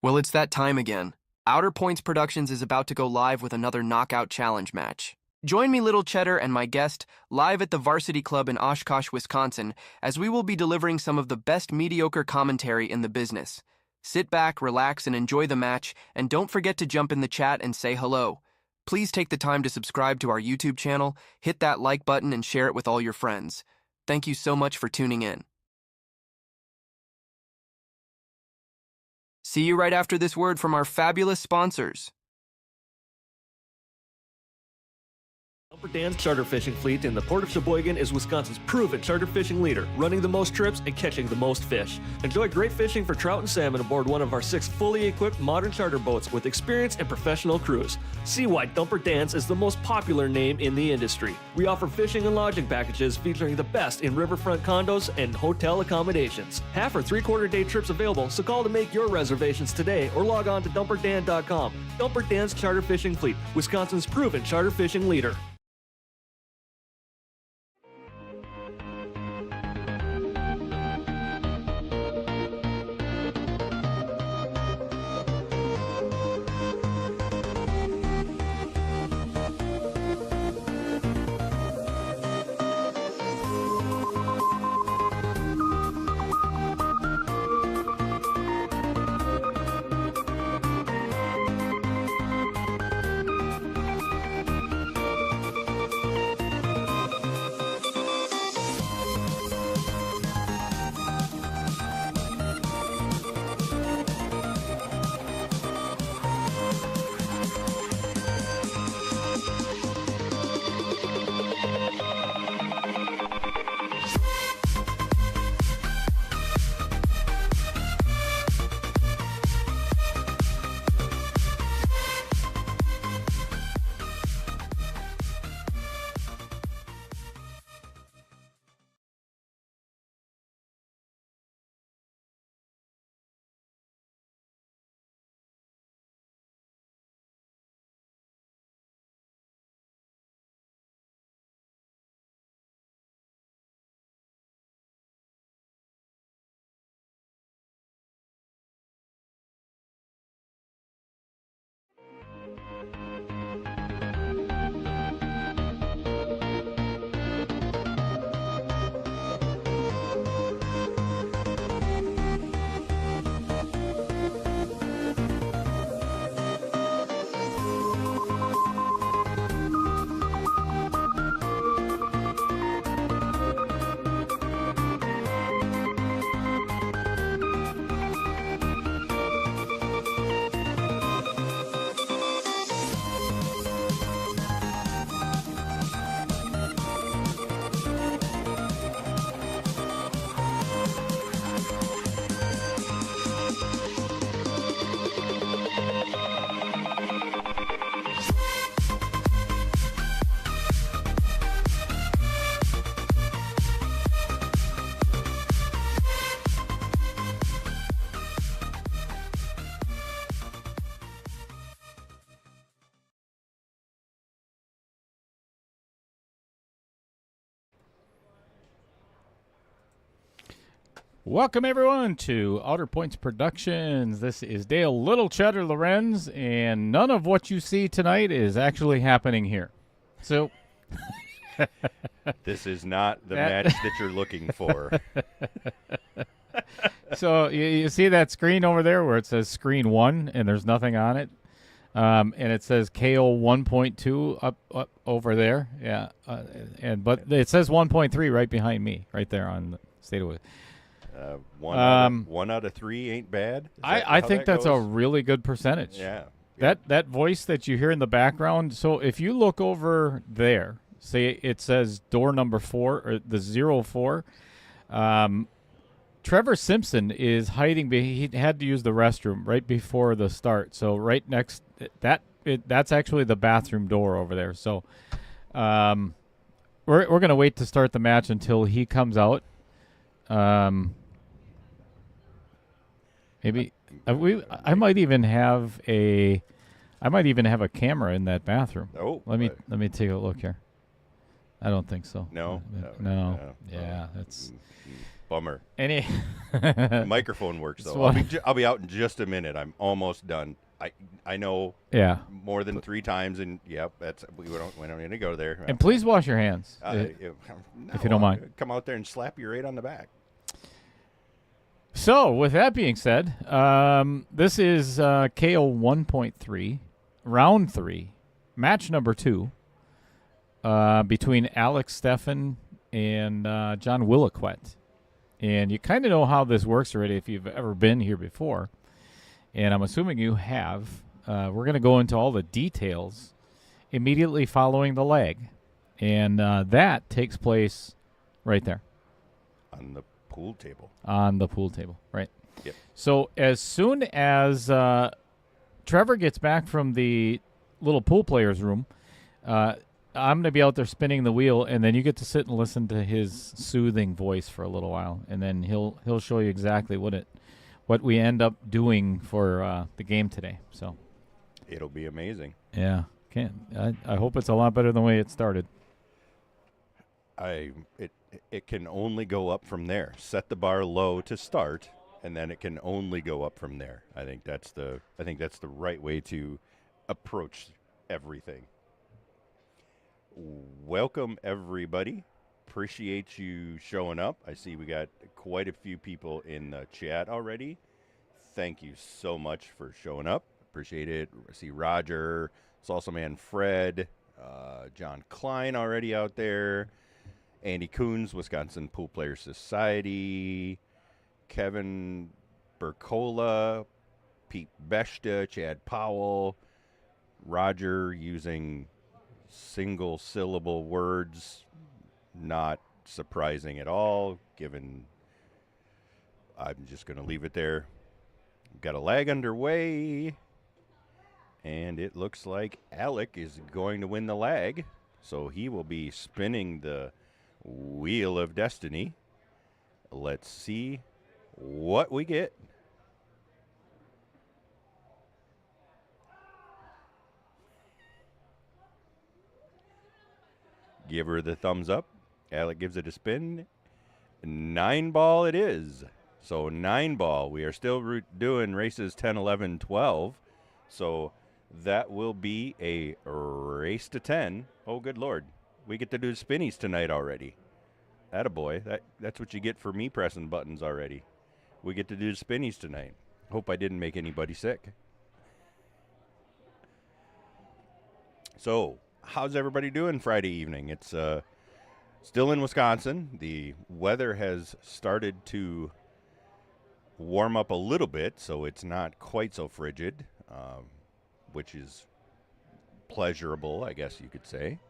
Well, it's that time again. Outer Points Productions is about to go live with another Knockout Challenge match. Join me, Little Cheddar, and my guest live at the Varsity Club in Oshkosh, Wisconsin, as we will be delivering some of the best mediocre commentary in the business. Sit back, relax, and enjoy the match, and don't forget to jump in the chat and say hello. Please take the time to subscribe to our YouTube channel, hit that like button, and share it with all your friends. Thank you so much for tuning in. See you right after this word from our fabulous sponsors. Dumper Dan's charter fishing fleet in the Port of Sheboygan is Wisconsin's proven charter fishing leader, running the most trips and catching the most fish. Enjoy great fishing for trout and salmon aboard one of our 6 fully equipped modern charter boats with experienced and professional crews. See why Dumper Dan's is the most popular name in the industry. We offer fishing and lodging packages featuring the best in riverfront condos and hotel accommodations. Half or 3/4 day trips available, so call to make your reservations today or log on to dumperdan.com. Dumper Dan's charter fishing fleet, Wisconsin's proven charter fishing leader. Welcome, everyone, to Outer Points Productions. This is Dale Little Cheddar Lorenz, and none of what you see tonight is actually happening here. So, this is not the match that you're looking for. So you see that screen over there where it says Screen 1 and there's nothing on it? And it says KO 1.2 up over there. Yeah, but it says 1.3 right behind me, right there on the state of it. One out of 3 ain't bad. I think that's a really good percentage. Yeah. That voice that you hear in the background. So if you look over there, say it says door number 4 or the 04. Trevor Simpson is hiding. He had to use the restroom right before the start. So right next that's actually the bathroom door over there. So we're gonna wait to start the match until he comes out. Maybe I might even have a camera in that bathroom. Oh, let me take a look here. I don't think so. No. No. Yeah, that's Bummer. Any The microphone works That's though. what- I'll be out in just a minute. I'm almost done. I know Yeah. more than 3 times, and yep, we don't need to go there. And please wash your hands. No, if you don't mind. come out there and slap you right on the back. So, with that being said, this is KO 1.3, round 3, match number 2, between Alec Stephan and John Williquette. And you kind of know how this works already if you've ever been here before. And I'm assuming you have. We're going to go into all the details immediately following the leg. And that takes place right there. On the pool table. On the pool table, right. Yep. So as soon as Trevor gets back from the little pool players room, I'm going to be out there spinning the wheel, and then you get to sit and listen to his soothing voice for a little while, and then he'll show you exactly what we end up doing for the game today. So It'll be amazing. yeah, I hope it's a lot better than the way it started. It can only go up from there. Set the bar low to start, and then it can only go up from there. I think that's the right way to approach everything. Welcome everybody. Appreciate you showing up. I see we got quite a few people in the chat already. Thank you so much for showing up. Appreciate it. I see Roger, Salsa Man Fred, John Klein already out there. Andy Coons, Wisconsin Pool Players Society, Kevin Bercola, Pete Beshta, Chad Powell, Roger using single syllable words, not surprising at all, given I'm just going to leave it there. Got a lag underway, and it looks like Alec is going to win the lag, so he will be spinning the Wheel of Destiny. Let's see what we get. Give her the thumbs up. Alec gives it a spin. 9 ball it is. So 9 ball. We are still doing races 10, 11, 12. So that will be a race to 10. Oh, good Lord. We get to do spinnies tonight already. Attaboy. That's what you get for me pressing buttons already. We get to do spinnies tonight. Hope I didn't make anybody sick. So, how's everybody doing Friday evening? It's still in Wisconsin. The weather has started to warm up a little bit, so it's not quite so frigid, which is pleasurable, I guess you could say.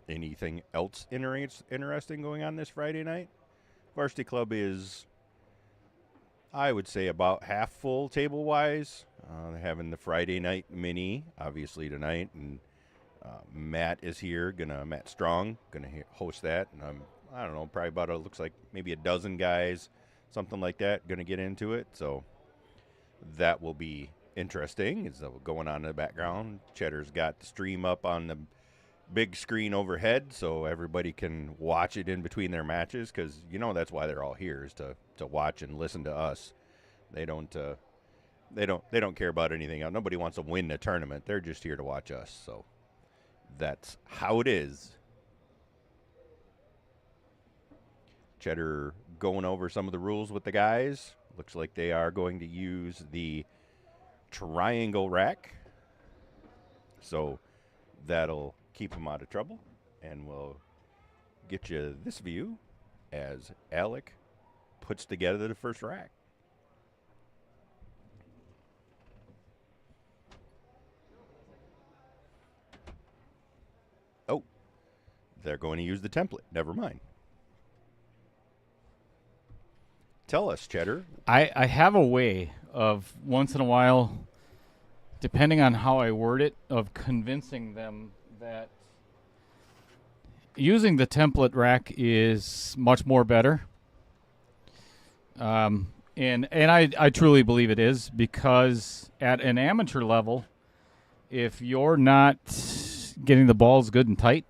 Anything else interesting going on this Friday night? Varsity Club is, I would say, about half full table-wise. Having the Friday night mini, obviously, tonight. And Matt is here, Matt Strong, going to host that. And I don't know, probably about, looks like maybe a dozen guys, something like that, going to get into it. So that will be interesting. It's going on in the background. Cheddar's got the stream up on the big screen overhead, so everybody can watch it in between their matches, because that's why they're all here, is to watch and listen to us. They don't care about anything else. Nobody wants to win the tournament. They're just here to watch us. So that's how it is. Cheddar going over some of the rules with the guys. Looks like they are going to use the triangle rack, so that'll keep them out of trouble, and we'll get you this view as Alec puts together the first rack. Oh, they're going to use the template. Never mind. Tell us, Cheddar. I have a way of, once in a while, depending on how I word it, of convincing them that using the template rack is much more better. And I truly believe it is, because at an amateur level, if you're not getting the balls good and tight,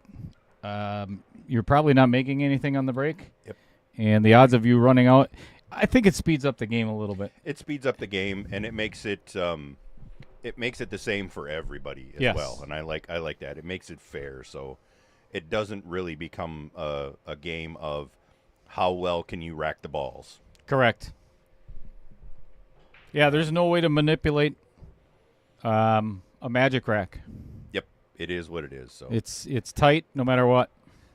you're probably not making anything on the break. Yep. And the odds of you running out, I think it speeds up the game a little bit. It speeds up the game, and it makes it the same for everybody as well. And I like that. It makes it fair, so it doesn't really become a game of how well can you rack the balls. Correct. Yeah, there's no way to manipulate a magic rack. Yep, it is what it is. So it's tight no matter what.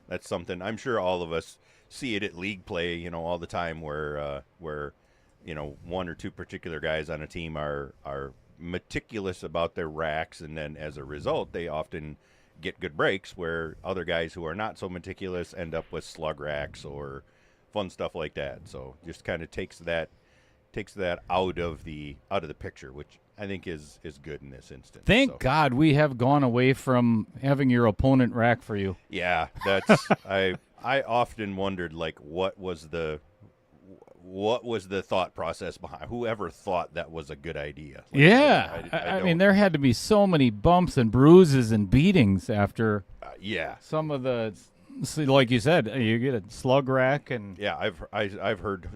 That's something I'm sure all of us see it at league play, all the time where one or two particular guys on a team are meticulous about their racks, and then as a result they often get good breaks, where other guys who are not so meticulous end up with slug racks or fun stuff like that. So just kind of takes that out of the picture, which I think is good in this instance. Thank God we have gone away from having your opponent rack for you. Yeah, that's I often wondered, like, what was the thought process behind whoever thought that was a good idea. Like, yeah, I mean, there had to be so many bumps and bruises and beatings after some of the, like you said, you get a slug rack. And yeah, I've heard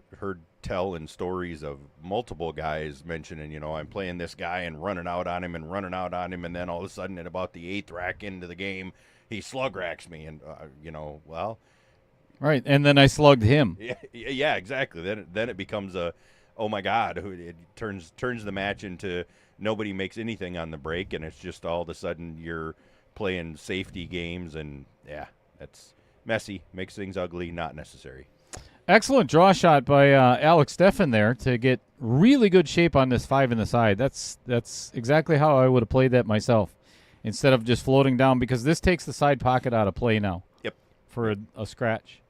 tell in stories of multiple guys mentioning, I'm playing this guy and running out on him, and then all of a sudden at about the 8th rack into the game, he slug racks me, and well, right, and then I slugged him. Yeah, exactly. Then it becomes oh my God, it turns the match into nobody makes anything on the break, and it's just all of a sudden you're playing safety games, and yeah, that's messy, makes things ugly, not necessary. Excellent draw shot by Alec Stephan there to get really good shape on this 5 in the side. That's exactly how I would have played that myself, instead of just floating down, because this takes the side pocket out of play now. Yep. For a scratch.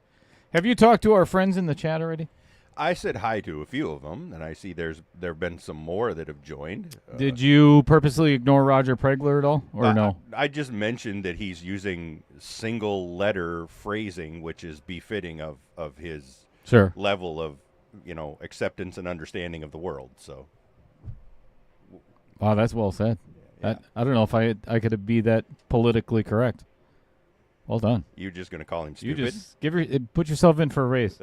Have you talked to our friends in the chat already? I said hi to a few of them, and I see there have been some more that have joined. Did you purposely ignore Roger Pregler at all, or no? I just mentioned that he's using single letter phrasing, which is befitting of his level of acceptance and understanding of the world. So, wow, that's well said. Yeah. I don't know if I could be that politically correct. Well done. You're just going to call him stupid? You just put yourself in for a raise.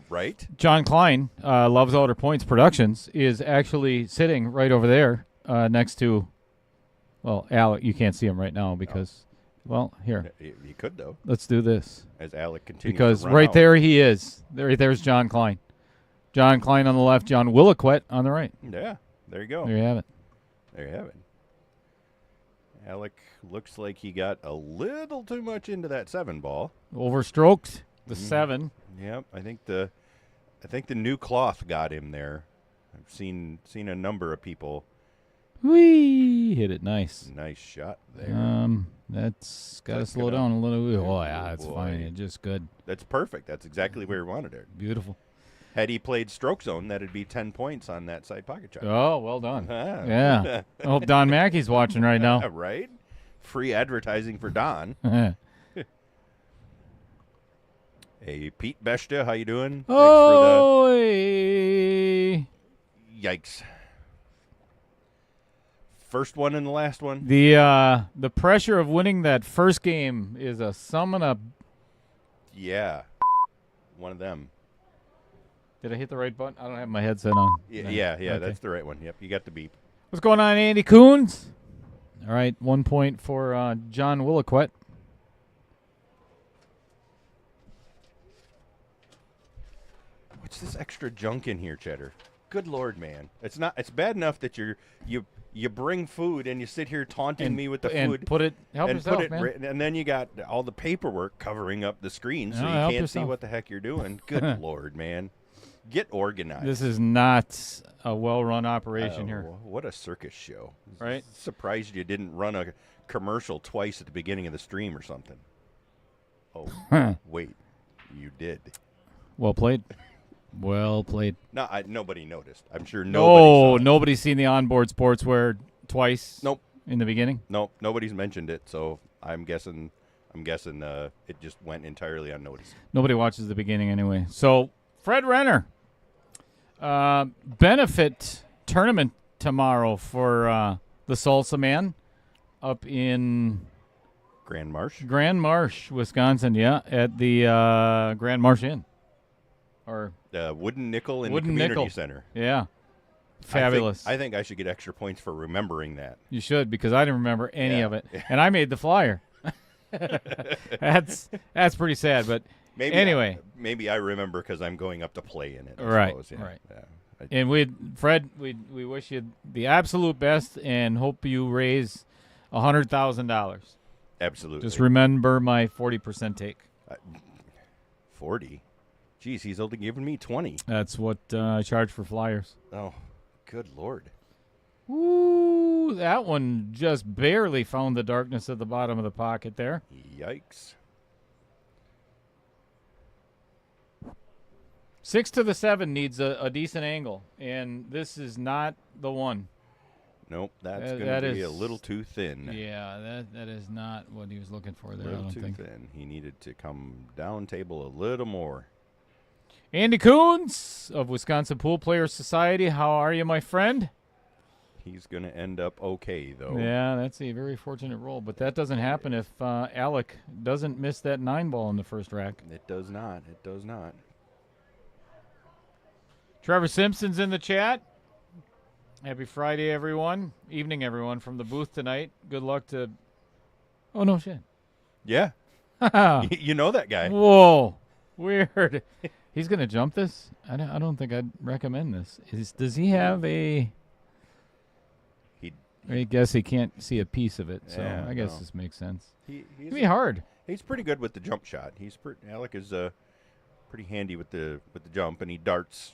Right? John Klein, Loves Outer Points Productions, is actually sitting right over there next to, well, Alec. You can't see him right now because, well, here. You could, though. Let's do this. As Alec continues because to run right out. there he is. There's John Klein. John Klein on the left, John Williquette on the right. Yeah, there you go. There you have it. There you have it. Alec looks like he got a little too much into that 7 ball. Overstroked the 7. Yep, I think the new cloth got him there. I've seen a number of people. Whee! Hit it nice. Nice shot there. That's got to slow down a little bit. Oh, yeah, that's fine. It's just good. That's perfect. That's exactly where we wanted it. Beautiful. Had he played stroke zone, that'd be 10 points on that side pocket shot. Oh, well done. Yeah. I hope Don Mackey's watching right now. Right? Free advertising for Don. Hey, Pete Beshta, how you doing? Oh, yikes. First one and the last one. The pressure of winning that first game is a sum and a... Yeah. One of them. Did I hit the right button? I don't have my headset on. Yeah, Okay. That's the right one. Yep, you got the beep. What's going on, Andy Coons? All right, 1 point for John Williquette. What's this extra junk in here, Cheddar? Good Lord, man. It's bad enough that you bring food and you sit here taunting me with the food. Help yourself, man. And then you got all the paperwork covering up the screen so you can't see what the heck you're doing. Good Lord, man. Get organized. This is not a well-run operation here. What a circus show. Right? Surprised you didn't run a commercial twice at the beginning of the stream or something. Oh, wait. You did. Well played. Well played. No, nobody noticed. I'm sure nobody saw it. Nobody's seen the onboard sportswear twice. Nope. In the beginning. Nope. Nobody's mentioned it, so I'm guessing it just went entirely unnoticed. Nobody watches the beginning anyway. So Fred Renner, benefit tournament tomorrow for the Salsa Man up in Grand Marsh. Grand Marsh, Wisconsin, yeah, at the Grand Marsh Inn. Or Wooden Nickel in Wooden the community Nickel. center. Yeah. Fabulous. I think I should get extra points for remembering that. You should, because I didn't remember any Yeah. of it. And I made the flyer. That's pretty sad, but Maybe anyway. maybe I remember because I'm going up to play in it. I Right, suppose. Yeah. right. Yeah. And Fred, we wish you the absolute best and hope you raise $100,000. Absolutely. Just remember my 40% take. 40. Geez, he's only giving me 20. That's what I charge for flyers. Oh, good Lord. Ooh, that one just barely found the darkness at the bottom of the pocket there. Yikes. 6 to the 7 needs a decent angle, and this is not the one. Nope, that's That going to be is- a little too thin. Yeah, that is not what he was looking for A there, I little don't too think. thin. He needed to come down table a little more. Andy Coons of Wisconsin Pool Players Society, how are you, my friend? He's going to end up okay, though. Yeah, that's a very fortunate roll, but that doesn't happen if Alec doesn't miss that 9 ball in the first rack. It does not. It does not. Trevor Simpson's in the chat. Happy Friday, everyone. Evening, everyone, from the booth tonight. Good luck to... Oh, no shit. Yeah. You know that guy. Whoa. Weird. He's going to jump this? I don't think I'd recommend this. Does he have a... I guess he can't see a piece of it, so Yeah, I guess no. this makes sense. He's It'd be hard. He's pretty good with the jump shot. Alec is pretty handy with the jump, and he darts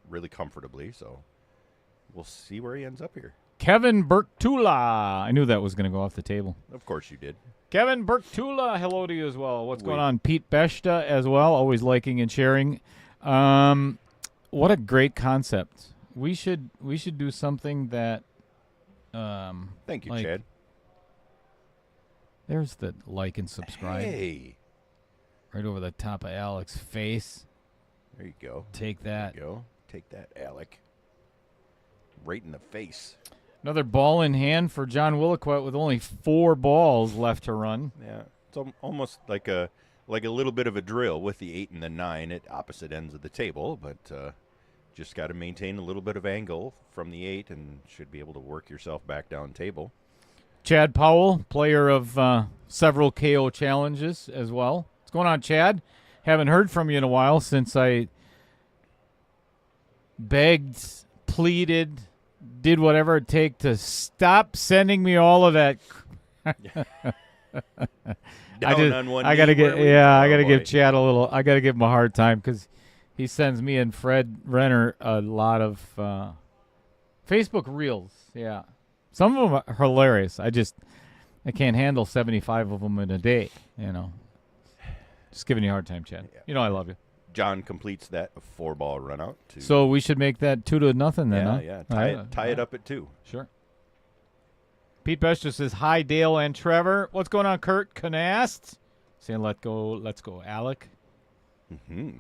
really comfortably. So we'll see where he ends up here. Kevin Bertula. I knew that was going to go off the table. Of course you did. Kevin Bertula, hello to you as well. What's going We- on? Pete Beshta as well, always liking and sharing. What a great concept. We should do something that Thank you, like- Chad. there's the like and subscribe Hey, right over the top of Alec's face. there you go. Take There that. you go. Take that, Alec. Right in the face. Another ball in hand for John Williquette with only 4 balls left to run. Yeah, it's almost like a little bit of a drill with the 8 and the 9 at opposite ends of the table, but just got to maintain a little bit of angle from the 8 and should be able to work yourself back down table. Chad Powell, player of several KO challenges as well. What's going on, Chad? Haven't heard from you in a while since I begged, pleaded, did whatever it take to stop sending me all of that. Down on one I gotta knee, get, where we- yeah, I oh, gotta boy. give Chad a little. I gotta give him a hard time because he sends me and Fred Renner a lot of Facebook reels. Yeah, some of them are hilarious. I can't handle 75 of them in a day. You know, just giving you a hard time, Chad. Yeah. You know I love you. John completes that 4-ball run out. So we should make that 2-0 then. yeah, huh? yeah. All Tie right. it up at 2. Sure. Pete Bester says, hi, Dale and Trevor. What's going on, Kurt Canast? Saying, let's go, Alec. Mm-hmm.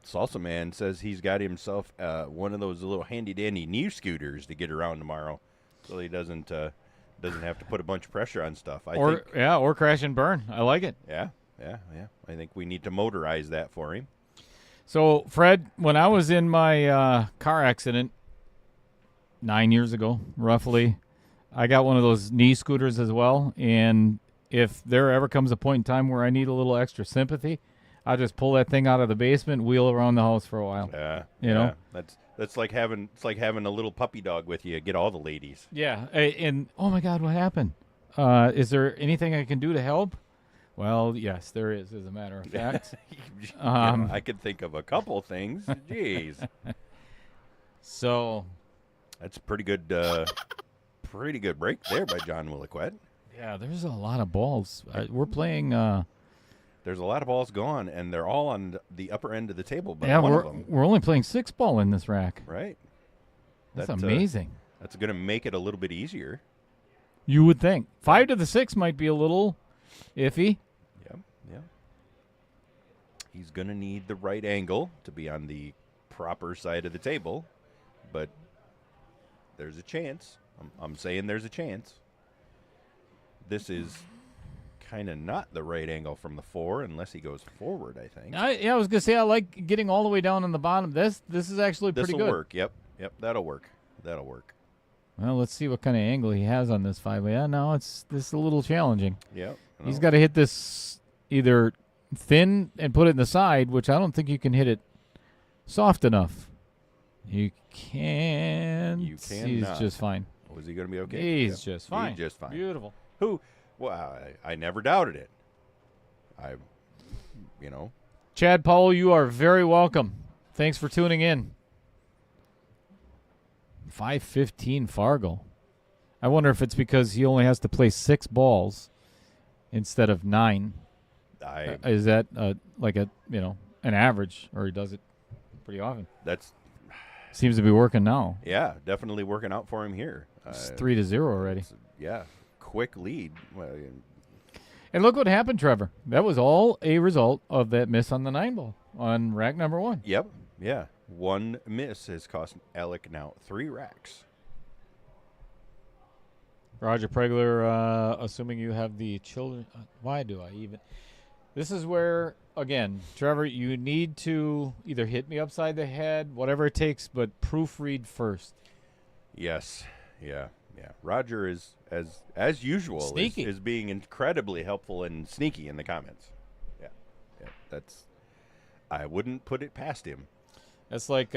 Salsa Man says he's got himself one of those little handy-dandy knee scooters to get around tomorrow so he doesn't have to put a bunch of pressure on stuff. I think, Or crash and burn. I like it. yeah. I think we need to motorize that for him. So, Fred, when I was in my car accident 9 years ago, roughly, I got one of those knee scooters as well. And if there ever comes a point in time where I need a little extra sympathy, I'll just pull that thing out of the basement, wheel around the house for a while. Yeah, You know? that's like having a little puppy dog with you. Get all the ladies. Yeah. And, oh, my God, what happened? Is there anything I can do to help? Well, yes, there is, as a matter of fact. I could think of a couple things. Jeez, So, that's a pretty good break there by John Williquette. yeah, there's a lot of balls. We're playing There's a lot of balls gone, and they're all on the upper end of the table. But yeah, one of them, we're only playing 6 ball in this rack. right? That's That, amazing. That's going to make it a little bit easier. You would think 5 to the 6 might be a little iffy. Yeah. He's going to need the right angle to be on the proper side of the table, but there's a chance. I'm saying there's a chance. This is kind of not the right angle from the 4 unless he goes forward, I think. I was gonna say I like getting all the way down on the bottom. This is actually pretty good. This'll work. Yep, that'll work. Well, let's see what kind of angle he has on this 5. Yeah, no, this is a little challenging. Yep. He's got to hit this either thin and put it in the side, which I don't think you can hit it soft enough. You can. He's just fine. Was he going to be okay? He's just fine. He's just fine. Beautiful. Well, I never doubted it. Chad Powell, you are very welcome. Thanks for tuning in. 515 Fargo. I wonder if it's because he only has to play 6 balls instead of 9. Is that like an average, or he does it pretty often? That's seems to be working now. Yeah, definitely working out for him here. It's 3-0 already. Yeah, quick lead. Well, and look what happened, Trevor. That was all a result of that miss on the 9 ball on rack number 1. Yep. Yeah. One miss has cost Alec now 3 racks. Roger Pregler, assuming you have the children. Why do I even? This is where, again, Trevor, you need to either hit me upside the head, whatever it takes, but proofread first. Yes. Yeah. Roger is, as usual, sneaky. Is being incredibly helpful and sneaky in the comments. Yeah. I wouldn't put it past him. That's like...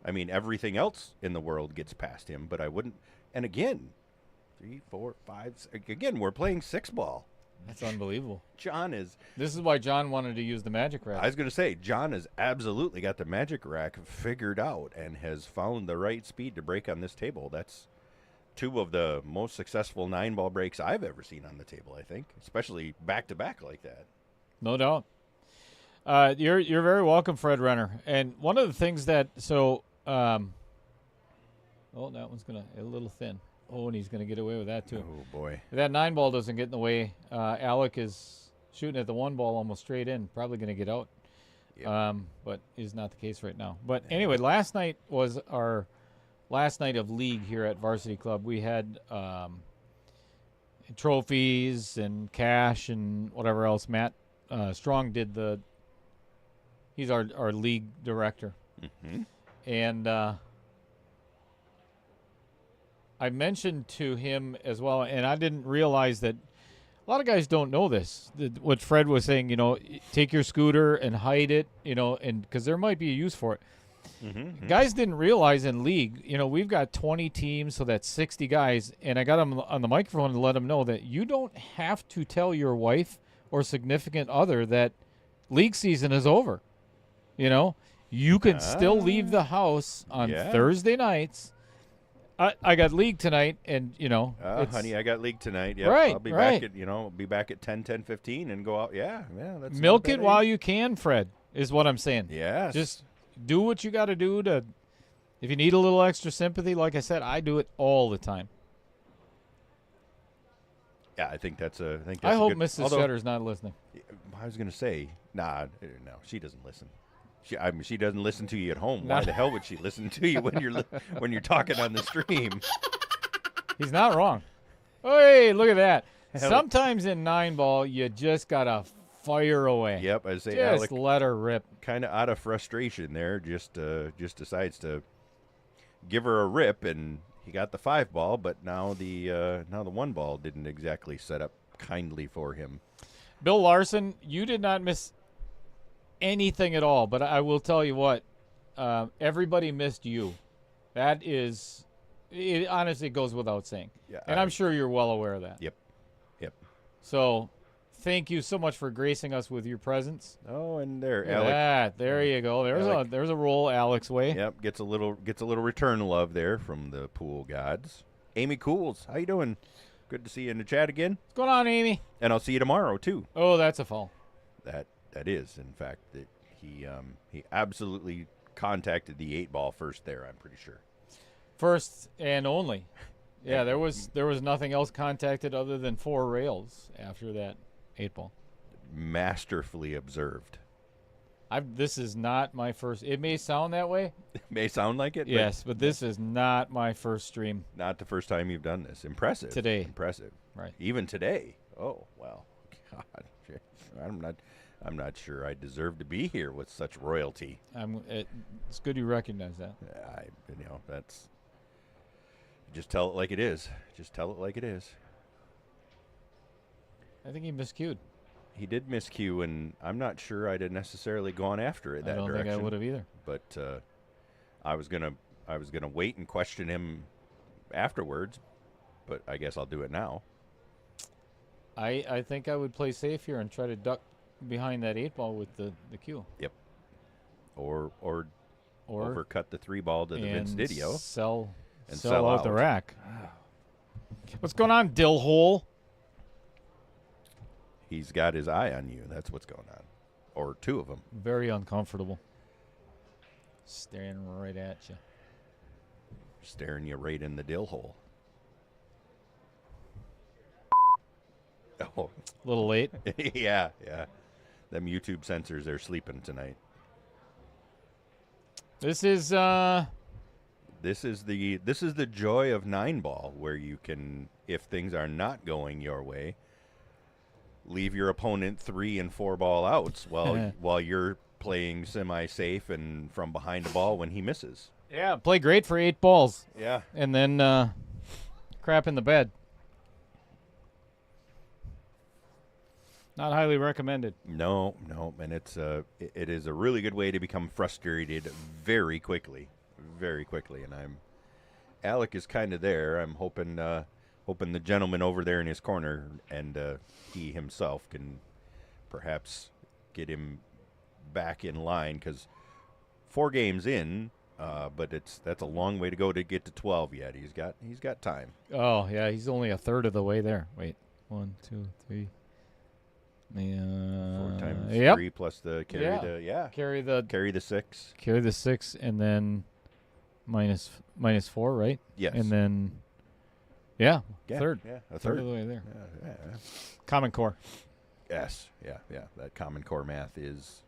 everything else in the world gets past him, but I wouldn't... And again, 3, 4, 5... Again, we're playing 6-ball. That's unbelievable. This is why John wanted to use the magic rack. I was going to say, John has absolutely got the magic rack figured out and has found the right speed to break on this table. That's 2 of the most successful 9-ball breaks I've ever seen on the table, I think, especially back-to-back like that. No doubt. You're very welcome, Fred Renner. And one of the things that that one's a little thin. Oh, and he's gonna get away with that too. Oh boy! If that 9 ball doesn't get in the way, Alec is shooting at the 1 ball almost straight in, probably gonna get out. Yep. But is not the case right now. But anyway, last night was our last night of league here at Varsity Club. We had trophies and cash and whatever else. Matt Strong did he's our league director. Mm-hmm. And I mentioned to him as well, and I didn't realize that a lot of guys don't know this. What Fred was saying, take your scooter and hide it, and because there might be a use for it. Mm-hmm. Guys didn't realize in league, we've got 20 teams, so that's 60 guys, and I got them on the microphone to let them know that you don't have to tell your wife or significant other that league season is over. You can still leave the house on Thursday nights. I got league tonight, and honey, I got league tonight. Yeah, right. I'll be back at be back at 10:15 and go out. Yeah. That's milk it while you can, Fred. Is what I'm saying. Yes. Just do what you got to do to. If you need a little extra sympathy, like I said, I do it all the time. Yeah, I think that's a. I hope Mrs. Shutter's not listening. I was going to say, no, she doesn't listen. She doesn't listen to you at home. Why the hell would she listen to you when you're talking on the stream? He's not wrong. Hey, look at that. Sometimes in 9-ball, you just gotta fire away. Yep, I say just Alec, let her rip. Kind of out of frustration there, just decides to give her a rip, and he got the 5-ball, but now the 1-ball didn't exactly set up kindly for him. Bill Larson, you did not miss anything at all, but I will tell you what, everybody missed you. That is, it honestly goes without saying. Yeah, and I'm sure you're well aware of that. Yep. So thank you so much for gracing us with your presence. Oh, and there, Alec. There you go. There's a roll Alec's way. Yep, gets a little return love there from the pool gods. Amy Cools, how you doing? Good to see you in the chat again. What's going on, Amy? And I'll see you tomorrow too. Oh, that's a fall. That is, in fact, that he absolutely contacted the 8-ball first there. I'm pretty sure. First and only. Yeah, there was nothing else contacted other than 4 rails after that 8-ball. Masterfully observed. This is not my first. It may sound that way. It may sound like it. Yes, but this is not my first stream. Not the first time you've done this. Impressive. Today. Impressive. Right. Even today. Oh, wow. God, I'm not sure I deserve to be here with such royalty. It's good you recognize that. That's just tell it like it is. Just tell it like it is. I think he miscued. He did miscue, and I'm not sure I'd have necessarily gone after it that direction. I don't think I would have either. But I was gonna wait and question him afterwards, but I guess I'll do it now. I think I would play safe here and try to duck behind that 8-ball with the cue. Yep. Or overcut the 3-ball to the Vince Didio. Sell out the rack. What's going on, Dill Hole? He's got his eye on you. That's what's going on. Or two of them. Very uncomfortable. Staring right at you. Staring you right in the dill hole. Oh. A little late. yeah. Them YouTube censors are sleeping tonight. This is the joy of 9-ball, where you can, if things are not going your way, leave your opponent 3 and 4-ball outs while you're playing semi-safe and from behind the ball when he misses. Yeah, play great for 8 balls. Yeah. And then crap in the bed. Not highly recommended. No, and it is a really good way to become frustrated very quickly. And Alec is kind of there. I'm hoping the gentleman over there in his corner and he himself can perhaps get him back in line, because 4 games in, but that's a long way to go to get to 12 yet. He's got time. Oh yeah, he's only a third of the way there. Wait, 1, 2, 3. 4 times yep. 3 plus the carry. Carry the 6. Carry the 6 and then minus 4, right? Yes. And then third. Yeah, a third third of the way there. Yeah. Common Core. Yes. Yeah. That Common Core math is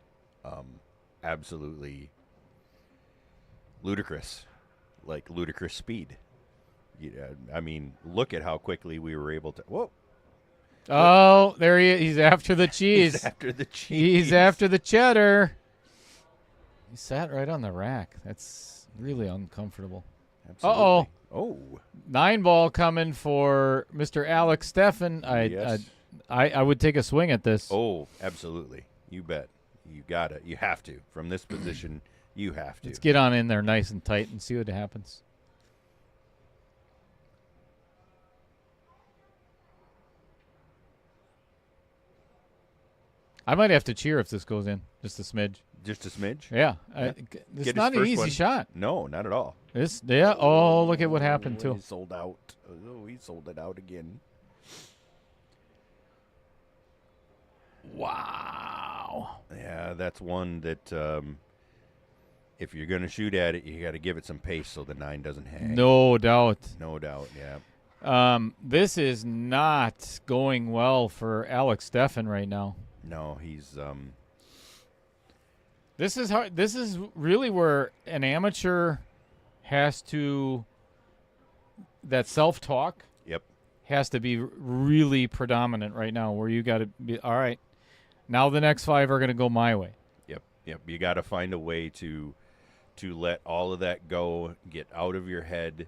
absolutely ludicrous, like ludicrous speed. Yeah, I mean, look at how quickly we were able to. Whoa. Oh, there he is. He's after the cheese. He's after the cheese. He's after the cheddar. He sat right on the rack. That's really uncomfortable. Absolutely. Uh-oh. Oh. 9-ball coming for Mr. Alec Stephan. Yes. I would take a swing at this. Oh, absolutely. You bet. You got it. You have to. From this position, you have to. Let's get on in there nice and tight and see what happens. I might have to cheer if this goes in. Just a smidge. Just a smidge? Yeah. Yeah. It's not an easy shot. No, not at all. Oh, look at what happened, too. He sold out. Oh, he sold it out again. Wow. Yeah, that's one that if you're going to shoot at it, you got to give it some pace so the 9 doesn't hang. No doubt. No doubt, yeah. This is not going well for Alec Stephan right now. No, he's This is hard. This is really where an amateur has to, that self-talk Yep. has to be really predominant right now, where you got to be, all right, now the next 5 are going to go my way. Yep. You got to find a way to let all of that go, get out of your head,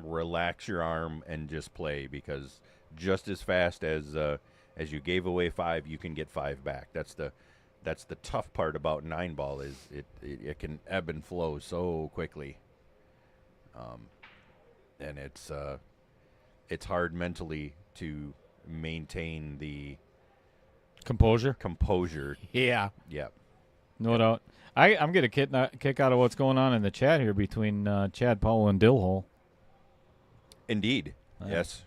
relax your arm, and just play, because just as fast as you gave away 5, you can get 5 back. That's the tough part about 9-ball is it can ebb and flow so quickly, and it's hard mentally to maintain the composure. Yeah. Yep. No doubt. I'm getting a kick out of what's going on in the chat here between Chad Powell and Dillhole. Indeed. Yes.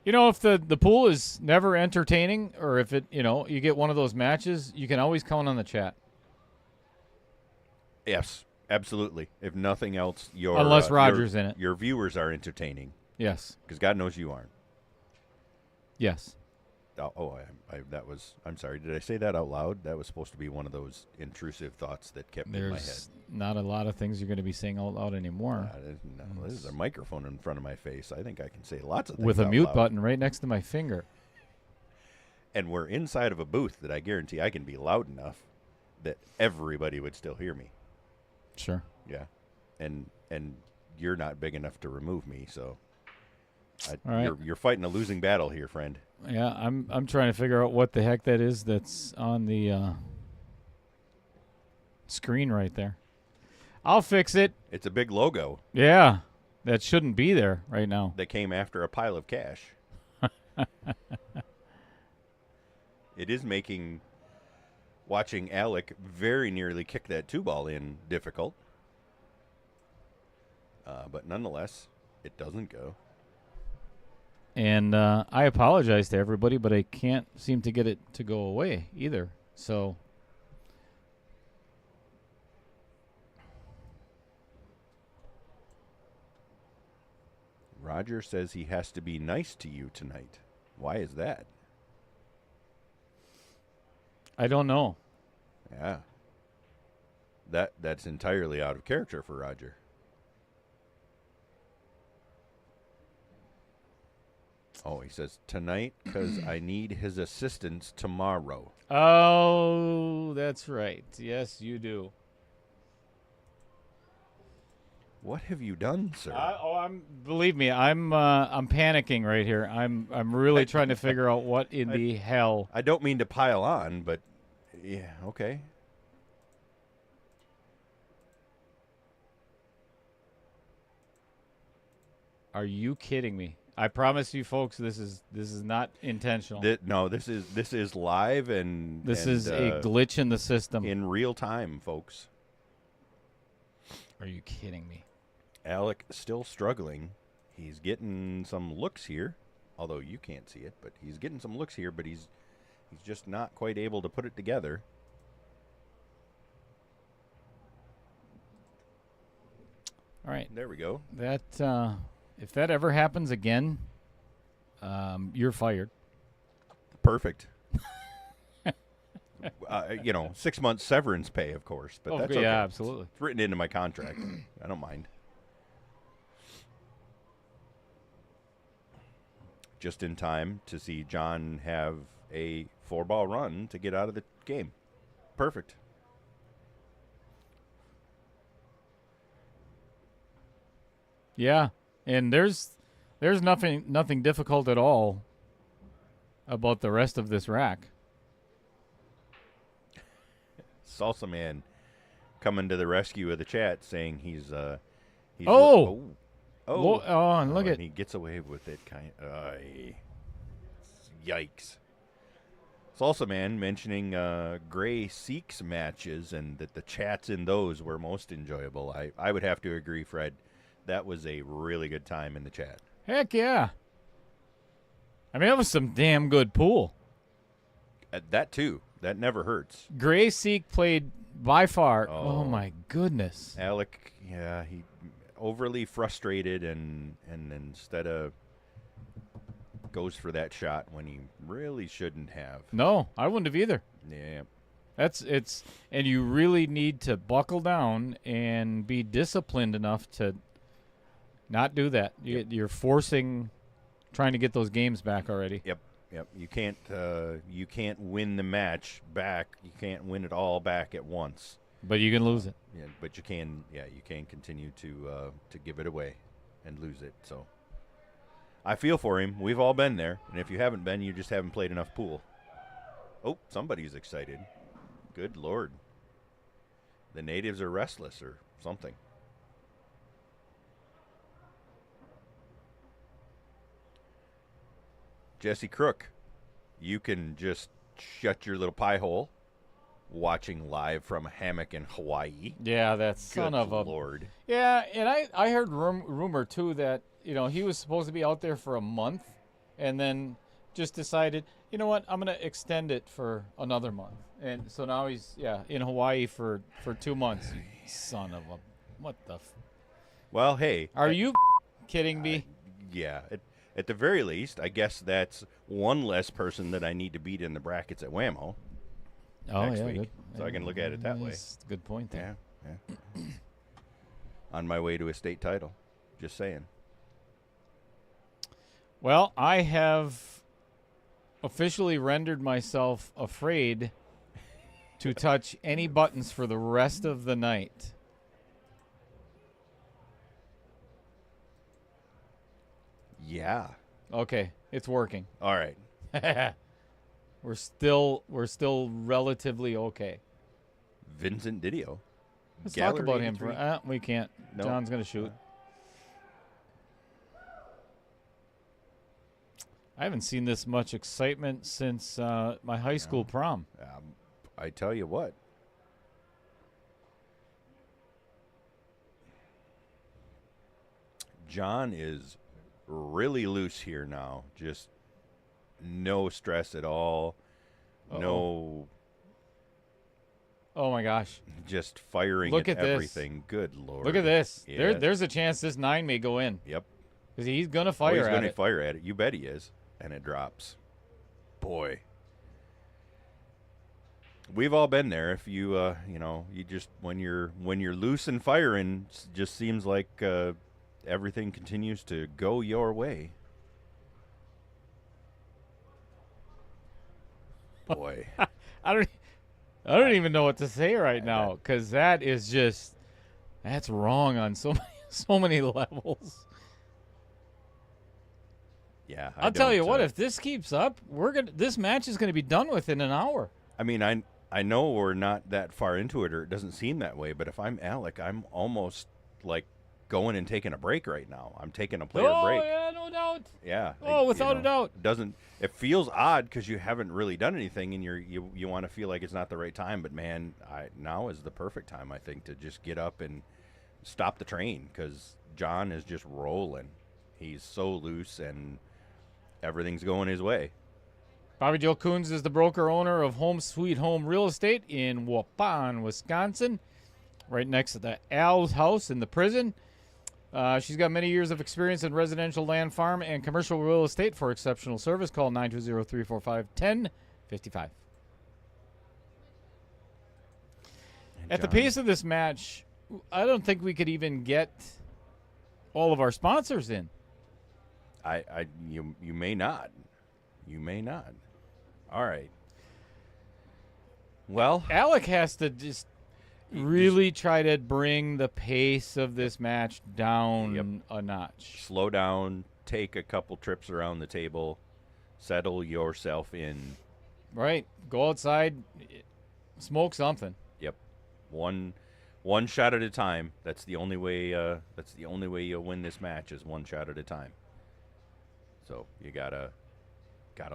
You know, if the pool is never entertaining, or if you get one of those matches, you can always count on the chat. Yes, absolutely. If nothing else, unless Roger's in it, your viewers are entertaining. Yes, because God knows you aren't. Yes. I'm sorry. Did I say that out loud? That was supposed to be one of those intrusive thoughts that kept me in my head. There's not a lot of things you're going to be saying out loud anymore. No, this is a microphone in front of my face. I think I can say lots of things with a out mute loud. button right next to my finger. And we're inside of a booth that I guarantee I can be loud enough that everybody would still hear me. Sure. Yeah. And you're not big enough to remove me, so All right. you're fighting a losing battle here, friend. Yeah, I'm trying to figure out what the heck that is that's on the screen right there. I'll fix it. It's a big logo Yeah, that shouldn't be there right now. that came after a pile of cash. It is making watching Alec very nearly kick that 2-ball in difficult. But nonetheless, it doesn't go. And I apologize to everybody, but I can't seem to get it to go away either. So Roger says he has to be nice to you tonight. Why is that? I don't know. Yeah. That's entirely out of character for Roger. Oh, he says tonight because I need his assistance tomorrow. Oh, that's right. Yes, you do. What have you done, sir? Believe me, I'm panicking right here. I'm really trying to figure out what in the hell. I don't mean to pile on, but yeah, okay. Are you kidding me? I promise you, folks, this is not intentional. This is live and This is a glitch in the system. in real time, folks. Are you kidding me? Alec still struggling. He's getting some looks here, although you can't see it, but he's getting some looks here, but he's just not quite able to put it together. All right. There we go. That if that ever happens again, you're fired. Perfect. 6 months severance pay, of course, but that's okay. Yeah, absolutely. It's written into my contract. I don't mind. Just in time to see John have a 4-ball run to get out of the game. Perfect. Yeah, and there's nothing difficult at all about the rest of this rack. Salsa Man coming to the rescue of the chat, saying he's and look at he gets away with it. Yikes! Salsa Man mentioning Gray Seeks matches and that the chats in those were most enjoyable. I would have to agree, Fred. That was a really good time in the chat. Heck yeah! I mean, that was some damn good pool. That too. That never hurts. Gray Seek played by far. Oh my goodness. Alec, yeah, he overly frustrated and instead of goes for that shot when he really shouldn't have. No, I wouldn't have either. Yeah. And you really need to buckle down and be disciplined enough to not do that. You're trying to get those games back already. Yep. You can't win the match back. You can't win it all back at once. But you can lose it. Yeah, but you can continue to give it away and lose it. So I feel for him. We've all been there, and if you haven't been, you just haven't played enough pool. Oh, somebody's excited. Good Lord. The natives are restless or something. Jesse Crook, you can just shut your little pie hole watching live from a hammock in Hawaii. Yeah, that son of a Lord. Yeah, and I heard rumor too that he was supposed to be out there for a month, and then just decided, you know what, I'm gonna extend it for another month, and so now he's in Hawaii for 2 months. Son of a, what the? Well, hey, Are you kidding me? Yeah, at the very least, I guess that's one less person that I need to beat in the brackets at Whammo next week. Good. So I can look at it that way. That's a good point there. Yeah. On my way to a state title. Just saying. Well, I have officially rendered myself afraid to touch any buttons for the rest of the night. Yeah. Okay, it's working. All right. We're still relatively okay. Vincent Didio. Let's Gallery talk about him 83. for. We can't. No. John's gonna shoot. I haven't seen this much excitement since my high school prom. I tell you what. John is really loose here now. Just no stress at all. Uh-oh. No. Oh my gosh! Just firing Look at this. everything. Good Lord. Look at this. Yeah. There's a chance this 9 may go in. Yep. Because he's gonna Oh, fire he's at going to it. fire at it. You bet he is. And it drops. Boy. We've all been there. If you, you just when you're loose and firing, it just seems like everything continues to go your way. Boy. I don't even know what to say right now because that's wrong on so many levels. Yeah. I'll tell you what, if this keeps up, this match is gonna be done within an hour. I mean, I know we're not that far into it, or it doesn't seem that way. But if I'm Alec, I'm almost like going and taking a break right now. I'm taking a player break. Oh yeah, no doubt. Yeah. Oh, without a doubt. It feels odd because you haven't really done anything, and you want to feel like it's not the right time. But man, now is the perfect time, I think, to just get up and stop the train because John is just rolling. He's so loose and everything's going his way. Bobby Joe Coons is the broker owner of Home Sweet Home Real Estate in Waupun, Wisconsin, right next to the Al's house in the prison. She's got many years of experience in residential land, farm, and commercial real estate. For exceptional service, call 920-345-1055. At the pace of this match, I don't think we could even get all of our sponsors in. You may not. You may not. All right. Well, Alec has to just really try to bring the pace of this match down a notch. Slow down, take a couple trips around the table, settle yourself in. Right. Go outside, smoke something. Yep. One shot at a time. That's the only way you'll win this match is one shot at a time. So you gotta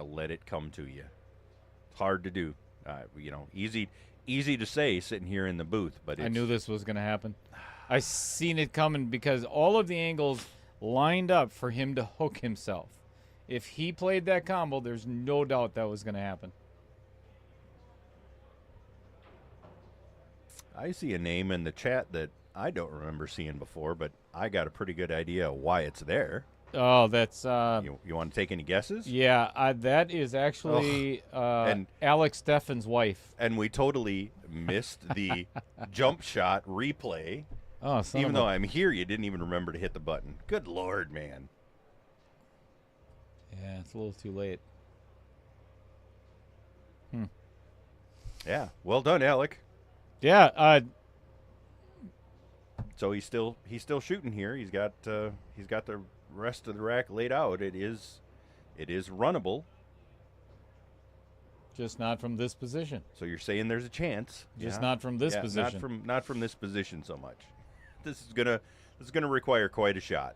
let it come to you. It's hard to do. Easy to say sitting here in the booth, but I knew this was going to happen. I seen it coming because all of the angles lined up for him to hook himself. If he played that combo, there's no doubt that was going to happen. I see a name in the chat that I don't remember seeing before, but I got a pretty good idea why it's there. Oh, that's You want to take any guesses? yeah. That is actually And- Alec Stephan's wife. And we totally missed the jump shot replay. Oh, Even though I'm here, you didn't even remember to hit the button. Good Lord, man. yeah, it's a little too late. Yeah, well done, Alec. Yeah, So he's still shooting here. He's got the rest of the rack laid out. It is runnable. just not from this position. So you're saying there's a chance. Just Yeah. not from this Yeah, position. Not from this position so much. This is gonna require quite a shot.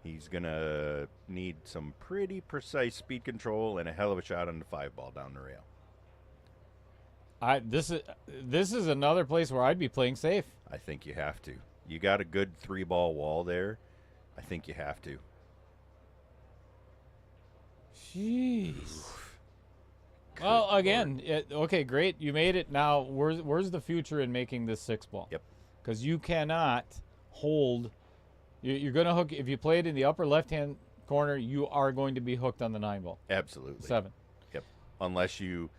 He's gonna need some pretty precise speed control and a hell of a shot on the 5-ball down the rail. This is another place where I'd be playing safe. I think you have to. You got a good 3-ball wall there. I think you have to. Jeez. Well, again, okay, great. You made it. Now, where's the future in making this 6-ball? Yep. Because you cannot hold. You're going to hook. If you play it in the upper left-hand corner, you are going to be hooked on the 9 ball. Absolutely. 7. Yep. Unless you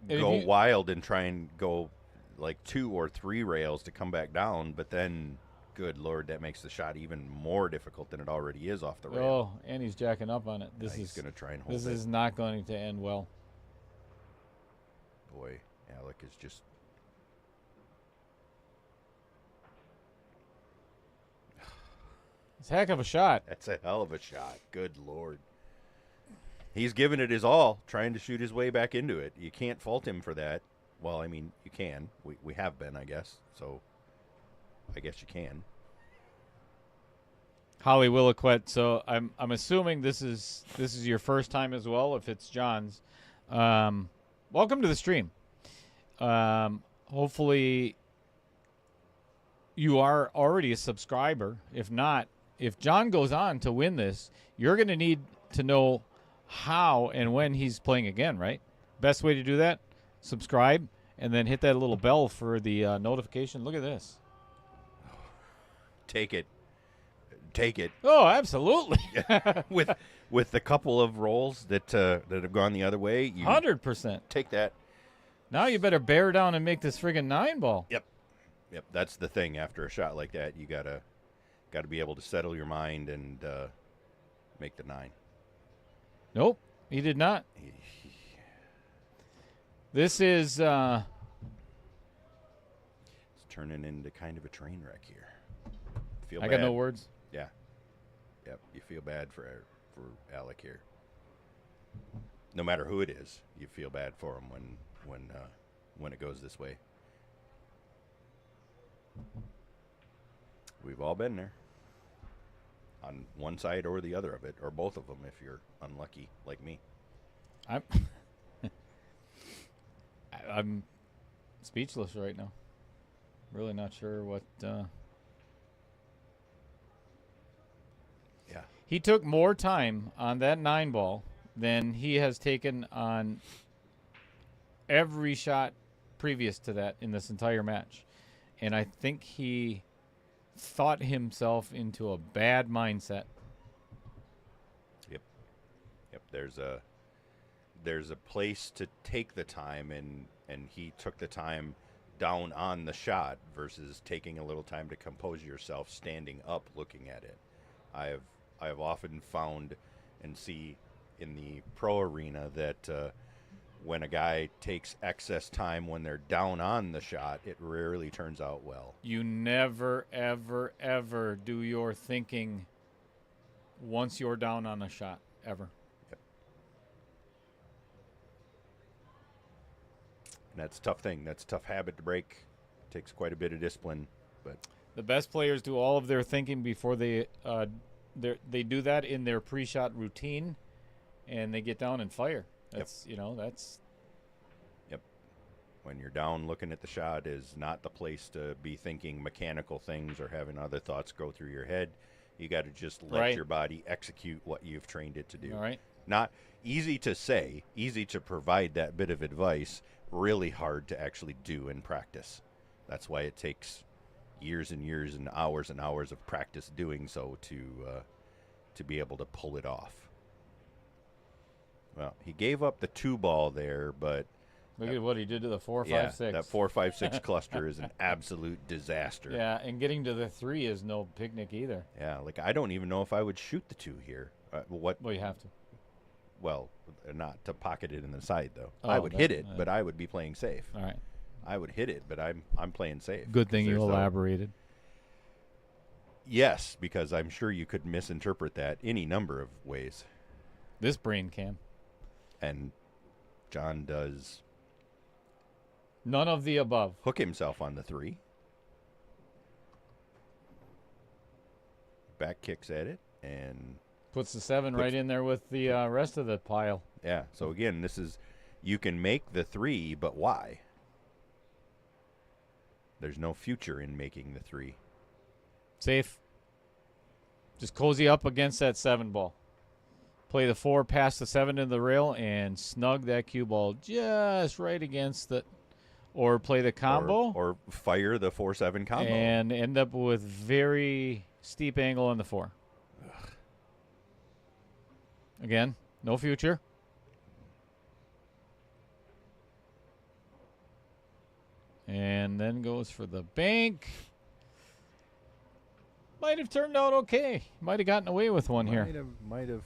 And go if you- wild and try and go like 2 or 3 rails to come back down, but then, good Lord, that makes the shot even more difficult than it already is off the rail. Oh, and he's jacking up on it. This He's is going to try and hold this it. is not going to end well. Boy, Alec is just... It's a heck of a shot. That's a hell of a shot. Good Lord. He's given it his all, trying to shoot his way back into it. You can't fault him for that. Well, I mean, you can. We have been, I guess. So, I guess you can. Holly Williquette. So I'm assuming this is your first time as well. If it's John's, welcome to the stream. Hopefully, you are already a subscriber. If not, if John goes on to win this, you're going to need to know how and when he's playing again. Right? Best way to do that: subscribe and then hit that little bell for the notification. Look at this. Take it. Take it. Oh, absolutely. with the couple of rolls that have gone the other way, you 100%. take that. Now you better bear down and make this friggin' 9 ball. Yep. That's the thing. After a shot like that, you gotta be able to settle your mind and make the 9. Nope, he did not. This is It's turning into kind of a train wreck here. Feel I bad. got no words. Yeah. Yep. You feel bad for Alec here. No matter who it is, you feel bad for him when it goes this way. We've all been there. On one side or the other of it, or both of them if you're unlucky like me. I'm speechless right now. Really not sure what Yeah. He took more time on that 9 ball than he has taken on every shot previous to that in this entire match. And I think he thought himself into a bad mindset. Yep. There's a place to take the time, and he took the time down on the shot versus taking a little time to compose yourself standing up looking at it. I have often found and see in the pro arena that when a guy takes excess time when they're down on the shot, it rarely turns out well. You never, ever, ever do your thinking once you're down on a shot, ever. Yep. And that's a tough thing. That's a tough habit to break. Takes quite a bit of discipline, but The best players do all of their thinking before they do that in their pre-shot routine, and they get down and fire. That's that's when you're down looking at the shot is not the place to be thinking mechanical things or having other thoughts go through your head. You got to just let Right. your body execute what you've trained it to do. all right. Not easy to say, easy to provide that bit of advice, really hard to actually do in practice. That's why it takes years and years and hours of practice doing so to be able to pull it off. Well, he gave up the 2 ball there, but Look at what he did to the 4, 5, yeah, 6. that 4, 5, 6 cluster is an absolute disaster. Yeah, and getting to the 3 is no picnic either. Yeah, like I don't even know if I would shoot the 2 here. Well, you have to. Well, not to pocket it in the side though. Oh, I would hit it, but I would be playing safe. All right. I would hit it, but I'm playing safe. Good thing 'Cause you there's elaborated. Yes, because I'm sure you could misinterpret that any number of ways. This brain can. And John does None of the above. hook himself on the 3. Back kicks at it, and Puts the 7 right in there with the rest of the pile. yeah. So again, this is, you can make the 3, but why? There's no future in making the 3. Safe. Just cozy up against that 7 ball. Play the 4 past the 7 into the rail and snug that cue ball just right against it. Or play the combo or fire the 4-7 combo. and end up with very steep angle on the 4. Again, no future. And then goes for the bank. Might have turned out okay. Might have gotten away with one here. Might have.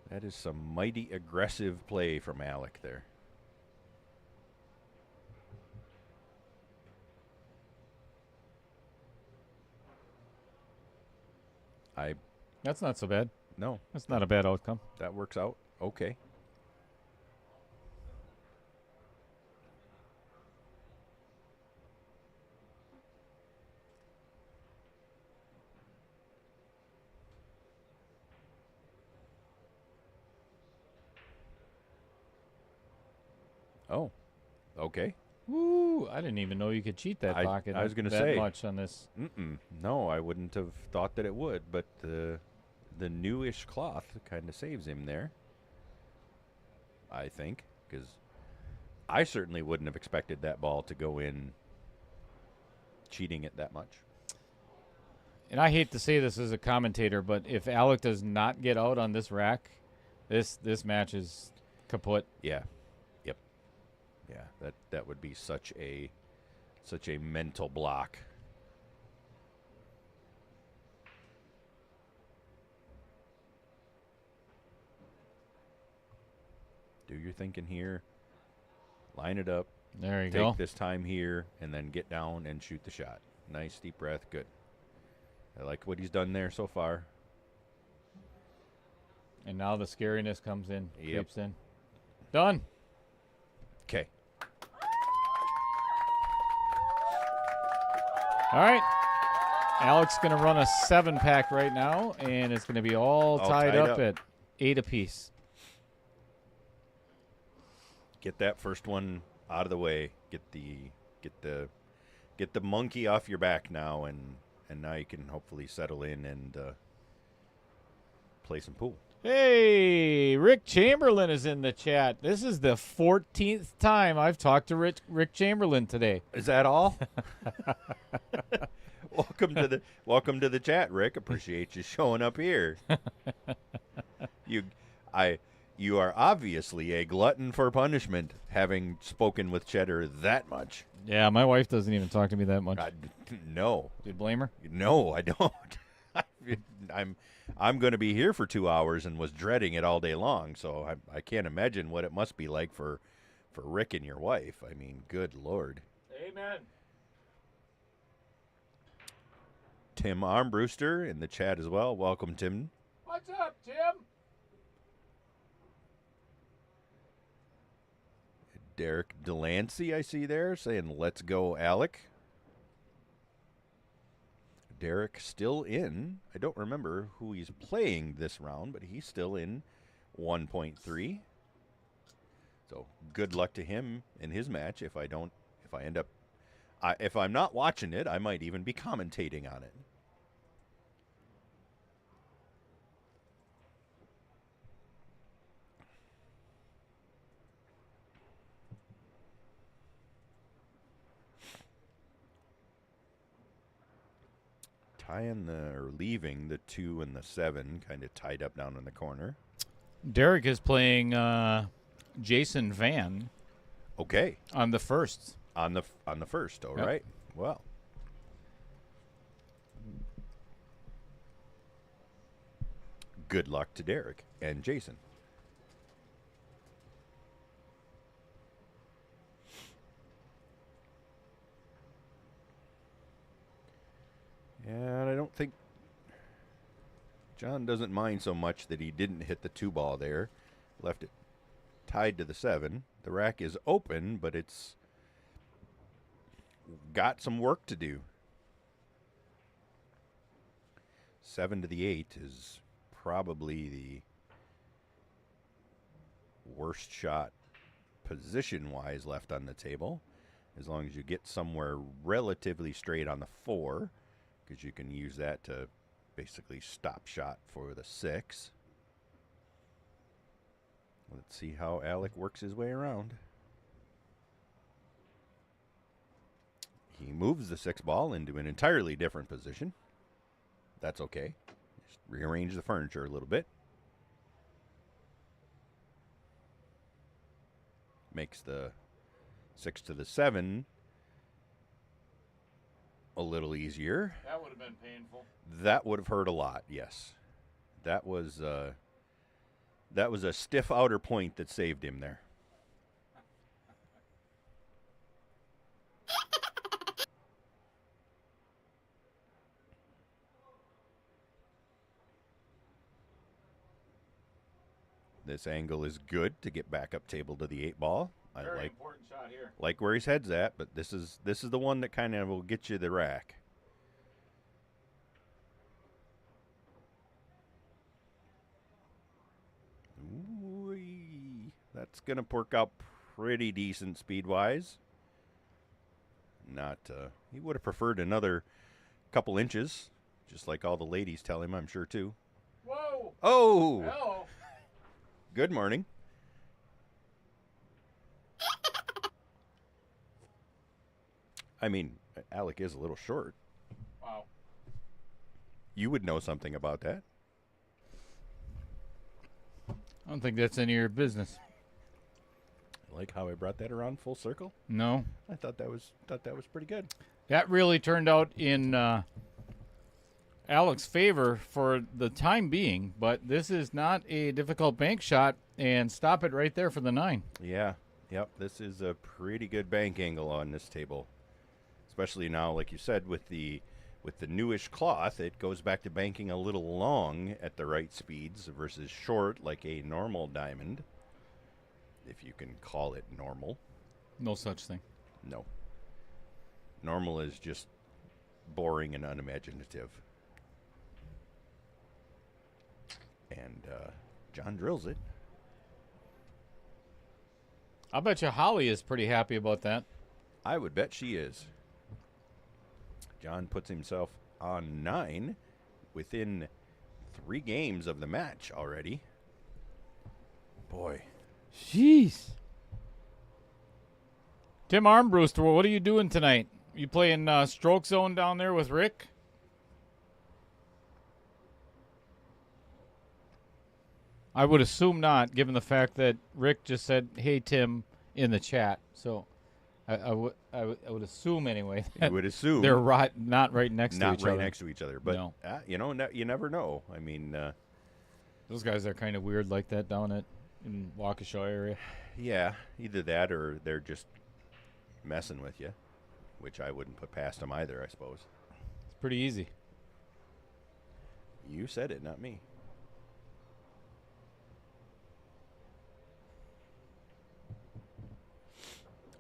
That is some mighty aggressive play from Alec there. That's not so bad. No, That's not a bad outcome. that works out okay. Oh, okay. Woo! I didn't even know you could cheat that I pocket. was gonna that say. much on this. No, I wouldn't have thought that it would, but the newish cloth kind of saves him there. I think, because I certainly wouldn't have expected that ball to go in cheating it that much. And I hate to say this as a commentator, but if Alec does not get out on this rack, this match is kaput. Yeah. Yep. Yeah, that would be such a mental block. Do your thinking here. Line it up. There you Take go. this time here and then get down and shoot the shot. Nice deep breath. Good. I like what he's done there so far. And now the scariness comes in, Yep. creeps in. Done. Okay. All right. Alec's going to run a 7-pack right now, and it's going to be all tied up at 8 apiece. Get that first one out of the way. Get the monkey off your back now, and now you can hopefully settle in and play some pool. Hey, Rick Chamberlain is in the chat. This is the 14th time I've talked to Rick Chamberlain today. Is that all? Welcome to the chat, Rick. Appreciate you showing up here. You are obviously a glutton for punishment, having spoken with Cheddar that much. Yeah, my wife doesn't even talk to me that much. No. Do you blame her? No, I don't. I'm going to be here for 2 hours and was dreading it all day long, so I can't imagine what it must be like for Rick and your wife. I mean, good Lord. Amen. Tim Armbruster in the chat as well. Welcome, Tim. What's up, Tim? Derek Delancey, I see there, saying, let's go, Alec. Derek still in. I don't remember who he's playing this round, but he's still in 1.3. So good luck to him in his match. If I'm not watching it, I might even be commentating on it. Leaving the 2 and the 7 kind of tied up down in the corner. Derek is playing Jason Van. Okay. On the first. On the first. All right. Well. Good luck to Derek and Jason. And I don't think John doesn't mind so much that he didn't hit the 2 ball there. Left it tied to the 7. The rack is open, but it's got some work to do. 7 to the 8 is probably the worst shot position-wise left on the table. As long as you get somewhere relatively straight on the 4, because you can use that to basically stop shot for the 6. Let's see how Alec works his way around. He moves the 6 ball into an entirely different position. That's okay. Just rearrange the furniture a little bit. Makes the 6 to the 7 a little easier. That would have been painful. That would have hurt a lot, yes. That was a stiff outer point that saved him there. This angle is good to get back up table to the 8 ball. I Very like important shot here. like where his head's at, but this is the one that kind of will get you the rack. Ooh-wee. That's gonna work out pretty decent speed-wise. Not he would have preferred another couple inches, just like all the ladies tell him, I'm sure too. Whoa! Oh, Hello. good morning. I mean, Alec is a little short. Wow. You would know something about that. I don't think that's any of your business. Like how I brought that around full circle. No. I thought that was pretty good. That really turned out in Alec's favor for the time being, but this is not a difficult bank shot, and stop it right there for the 9. Yeah. Yep. This is a pretty good bank angle on this table, especially now, like you said, with the newish cloth. It goes back to banking a little long at the right speeds versus short like a normal diamond, if you can call it normal. No such thing. No. Normal is just boring and unimaginative. And John drills it. I bet you Holly is pretty happy about that. I would bet she is. John puts himself on 9 within 3 games of the match already. Boy. Jeez. Tim Armbruster, what are you doing tonight? You playing Stroke Zone down there with Rick? I would assume not, given the fact that Rick just said, "Hey Tim," in the chat. So, I would assume anyway. You would assume they're not right next to each other. Not right next to each other, but No. you never know. I mean, Those guys are kind of weird like that down in Waukesha area. yeah, either that or they're just messing with you, which I wouldn't put past them either, I suppose. It's pretty easy. You said it, not me.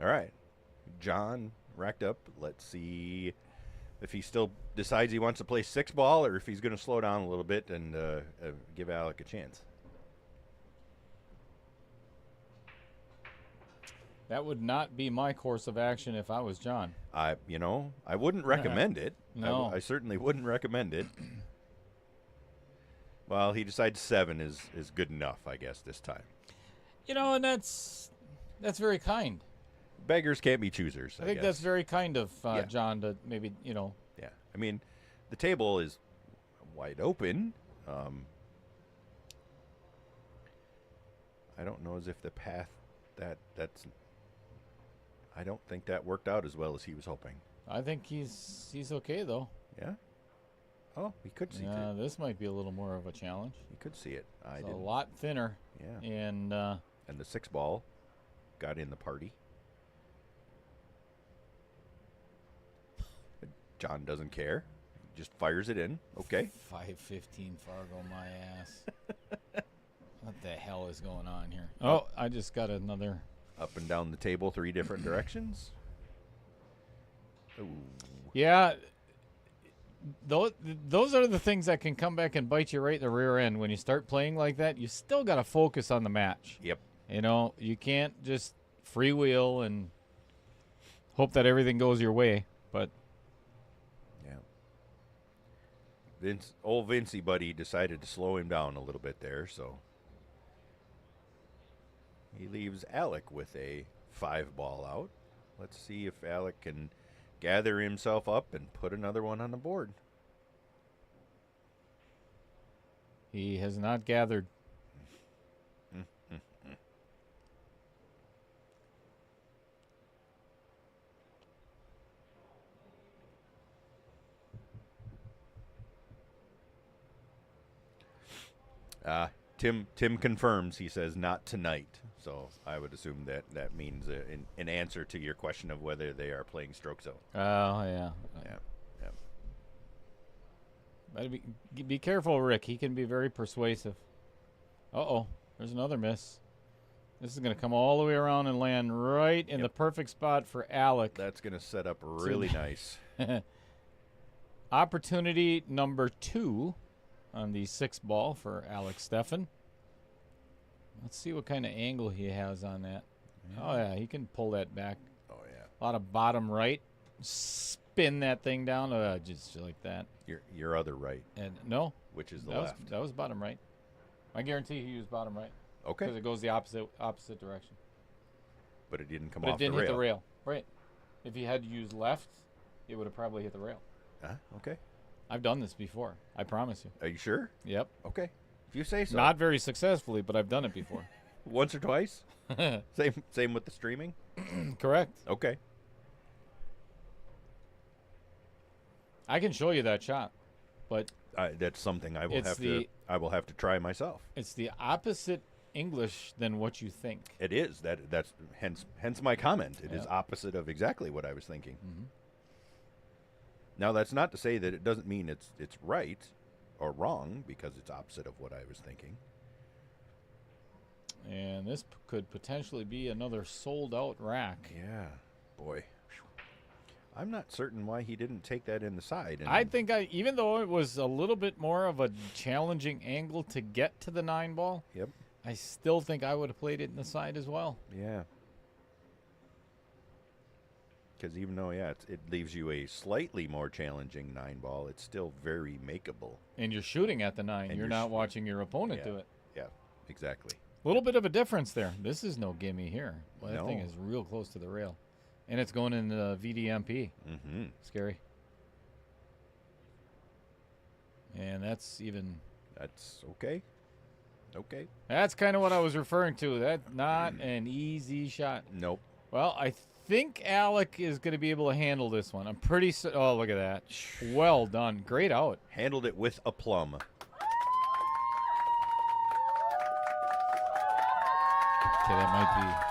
All right. John racked up. Let's see if he still decides he wants to play 6 ball or if he's going to slow down a little bit and give Alec a chance. That would not be my course of action if I was John. I wouldn't recommend it. No. I certainly wouldn't recommend it. Well, he decides 7 is good enough, I guess, this time. And that's very kind. Beggars can't be choosers. I think guess. that's very kind of Yeah. John to maybe, Yeah. I mean, the table is wide open. I don't know as if the path that's. I don't think that worked out as well as he was hoping. I think he's okay though. Yeah. Oh, he could see Yeah, it. this might be a little more of a challenge. He could see it. I It's a didn't. lot thinner, Yeah. and And the 6 ball got in the party. John doesn't care. Just fires it in. Okay. 515 Fargo, my ass. What the hell is going on here? Oh, I just got another. Up and down the table 3 different directions. Ooh. Yeah, those are the things that can come back and bite you right in the rear end. When you start playing like that, you still got to focus on the match. Yep. You can't just freewheel and hope that everything goes your way. But Yeah. Old Vincey buddy decided to slow him down a little bit there, so he leaves Alec with a 5 ball out. Let's see if Alec can gather himself up and put another one on the board. he has not gathered. Tim confirms. He says not tonight. So I would assume that means an answer to your question of whether they are playing stroke zone. Oh, yeah. Yeah. But be careful, Rick. He can be very persuasive. Uh-oh. There's another miss. This is going to come all the way around and land right in the perfect spot for Alec. That's going to set up really nice. Opportunity number 2 on the 6th ball for Alec Stephan. Let's see what kind of angle he has on that. Yeah. Oh, yeah, he can pull that back. Oh, yeah. A lot of bottom right. Spin that thing down just like that. Your other right. And no. Which is the that left. That was bottom right. I guarantee he used bottom right. Okay. Because it goes the opposite direction. But it didn't come But off it didn't the rail. hit the rail. Right. If he had used left, it would have probably hit the rail. Okay. I've done this before. I promise you. Are you sure? Yep. Okay. If you say so. Not very successfully, but I've done it before. Once or twice? Same with the streaming? Correct. Okay. I can show you that shot, but That's something I will It's have to try myself. it's the opposite English than what you think. It is. That's hence my comment. It is Yeah. opposite of exactly what I was thinking. Mhm. Now that's not to say that it doesn't mean it's right or wrong because it's opposite of what I was thinking. And this could potentially be another sold-out rack. Yeah. Boy. I'm not certain why he didn't take that in the side. I think even though it was a little bit more of a challenging angle to get to the 9 ball, Yep. I still think I would have played it in the side as well. Yeah. Because even though, it leaves you a slightly more challenging 9 ball, it's still very makeable. And you're shooting at the 9. And You're you're not watching your opponent do it. Yeah, exactly. A little bit of a difference there. This is no gimme here. Well, that thing No. is real close to the rail. And it's going in the VDMP. Mm-hmm. Scary. And that's okay. Okay. That's kind of what I was referring to. That's not an easy shot. Nope. Well, I think Alec is going to be able to handle this one. I'm pretty oh, look at that. Well done. Great out. Handled it with aplomb. Okay, that might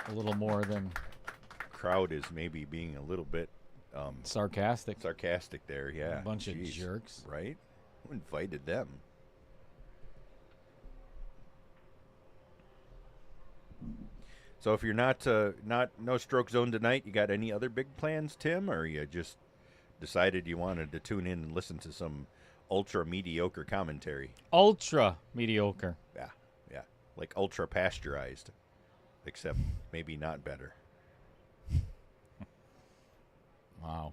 be a little more than Crowd is maybe being a little bit sarcastic. sarcastic there. Yeah. A bunch of Jeez. jerks. Right? Who invited them? So if you're not no stroke zone tonight, you got any other big plans, Tim, or you just decided you wanted to tune in and listen to some ultra mediocre commentary? Ultra mediocre. Yeah, like ultra pasteurized, except maybe not better. Wow.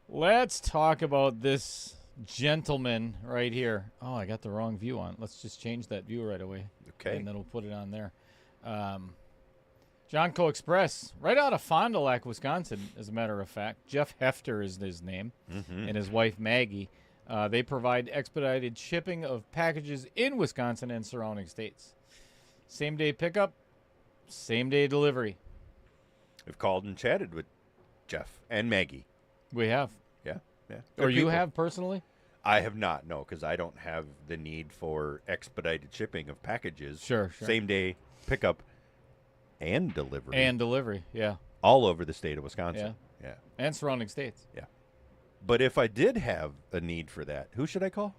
Let's talk about this gentleman right here. Oh, I got the wrong view on. Let's just change that view right away. Okay. And then we'll put it on there. Jonco Express, right out of Fond du Lac, Wisconsin, as a matter of fact. Jeff Hefter is his name, and his wife Maggie. They provide expedited shipping of packages in Wisconsin and surrounding states. Same-day pickup, same-day delivery. We've called and chatted with Jeff and Maggie. We have. Yeah. Or Good you people. have personally? I have not, no, because I don't have the need for expedited shipping of packages. Sure. Same day pickup and delivery. And delivery, yeah. all over the state of Wisconsin. Yeah. And surrounding states. Yeah. But if I did have a need for that, who should I call?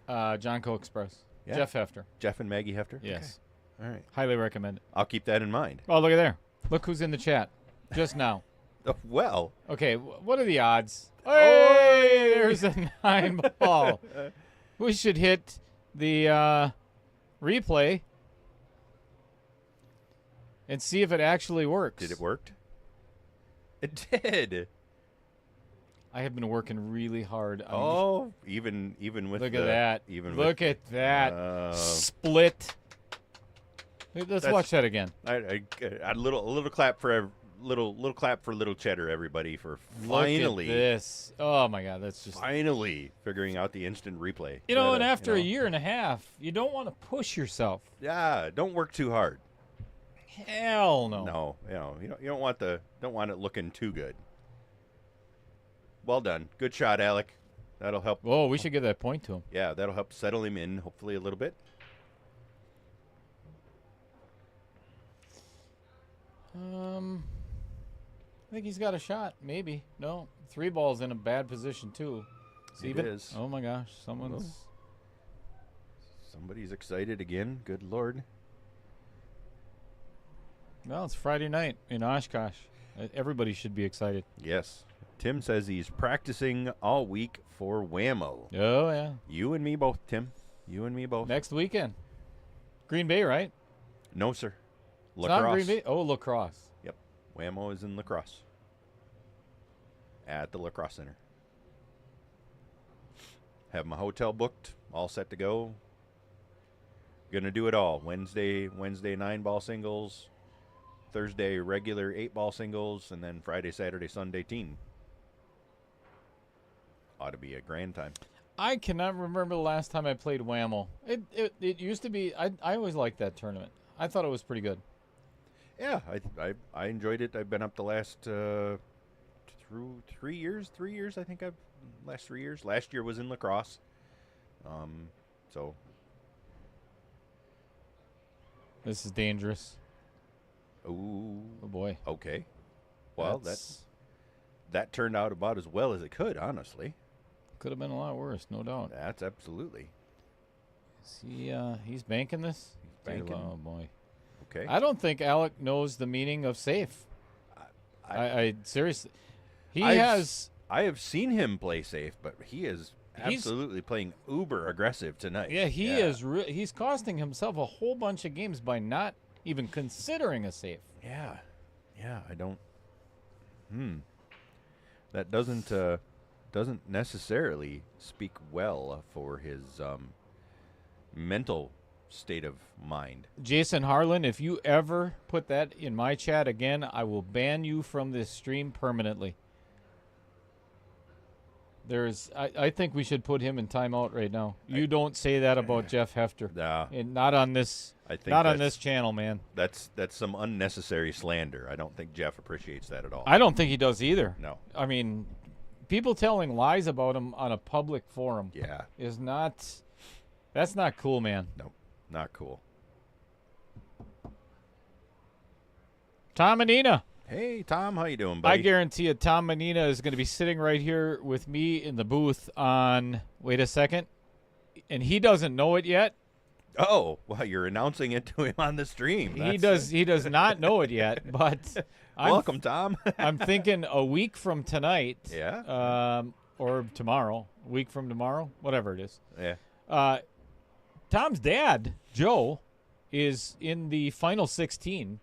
Jonco Express. Yeah. Jeff Hefter. Jeff and Maggie Hefter? Yes. Okay. All right. Highly recommend it. I'll keep that in mind. Oh, look at there. Look who's in the chat just now. Oh, well. Okay, what are the odds? Hey, there's a 9 ball. We should hit the replay and see if it actually works. Did it work? It did. I have been working really hard on Oh, even with Look the, at that. Even Look with, at that. Split. Let's watch that again. A little clap for little clap for little Cheddar, everybody, for finally Look at this. Oh my God, that's just finally figuring out the instant replay. You know, and after a year and a half, you don't want to push yourself. Yeah, don't work too hard. Hell no. No, you don't want it looking too good. Well done, good shot, Alec. That'll help. Whoa, we should give that point to him. Yeah, that'll help settle him in, hopefully, a little bit. I think he's got a shot. Maybe. No. 3 balls in a bad position, too. It is. Oh, my gosh. Somebody's excited again. Good Lord. Well, it's Friday night in Oshkosh. Everybody should be excited. Yes. Tim says he's practicing all week for Whammo. Oh, yeah. You and me both, Tim. You and me both. Next weekend. Green Bay, right? No, sir. It's not Lacrosse. Green Bay? Oh, lacrosse. Yep. Whammo is in lacrosse. At the lacrosse center. Have my hotel booked, all set to go. Gonna do it all. Wednesday 9-ball singles. Thursday regular 8-ball singles, and then Friday, Saturday, Sunday teen. Ought to be a grand time. I cannot remember the last time I played Whammo. It used to be. I always liked that tournament. I thought it was pretty good. Yeah, I enjoyed it. I've been up the last through 3 years. 3 years, I think. Last 3 years. Last year was in lacrosse. So This is dangerous. ooh, Oh boy. okay. Well, that turned out about as well as it could, honestly. Could have been a lot worse, no doubt. That's absolutely. He's banking this. banking. Oh boy. Okay. I don't think Alec knows the meaning of safe. I seriously. I has. have seen him play safe, but he is absolutely playing uber aggressive tonight. Yeah, he is. He's costing himself a whole bunch of games by not even considering a safe. Yeah. I don't. That doesn't necessarily speak well for his mental state of mind. Jason Harlan, if you ever put that in my chat again, I will ban you from this stream permanently. I think we should put him in timeout right now. You don't say that about Jeff Hefter. Nah, And not on this. I think Not on this channel, man. That's some unnecessary slander. I don't think Jeff appreciates that at all. I don't think he does either. No. I mean, people telling lies about him on a public forum Yeah. is not. That's not cool, man. Nope. Not cool. Tom and Nina. Hey, Tom, how you doing, I buddy? guarantee you, Tom Manina is going to be sitting right here with me in the booth on. Wait a second, and he doesn't know it yet. Oh, well, you're announcing it to him on the stream. He does. He does not know it yet. But Welcome, Tom. I'm thinking a week from tonight. Yeah. Or tomorrow. A week from tomorrow, whatever it is. Yeah. Tom's dad, Joe, is in the final 16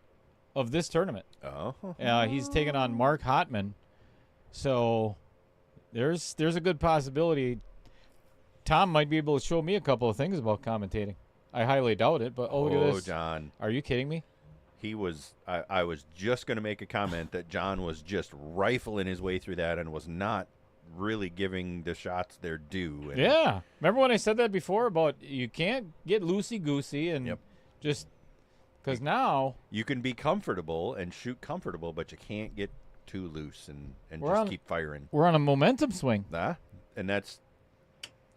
of this tournament. Oh. He's taking on Mark Hotman. So there's a good possibility Tom might be able to show me a couple of things about commentating. I highly doubt it, but look at this. John. Are you kidding me? He was. I was just going to make a comment that John was just rifling his way through that and was not really giving the shots their due. And Yeah. Remember when I said that before about you can't get loosey-goosey and just because now you can be comfortable and shoot comfortable, but you can't get too loose and keep firing. we're on a momentum swing. And that's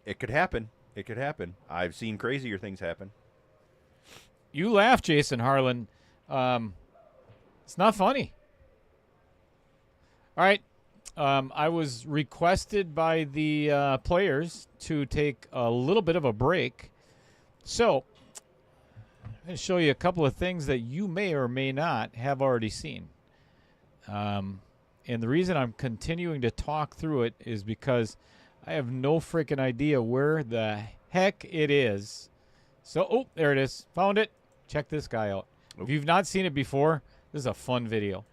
it. Could happen. It could happen. I've seen crazier things happen. You laugh, Jason Harlan. It's not funny. All right. I was requested by the players to take a little bit of a break. So I'm going to show you a couple of things that you may or may not have already seen. And the reason I'm continuing to talk through it is because I have no freaking idea where the heck it is. So, there it is. Found it. Check this guy out. If you've not seen it before, this is a fun video.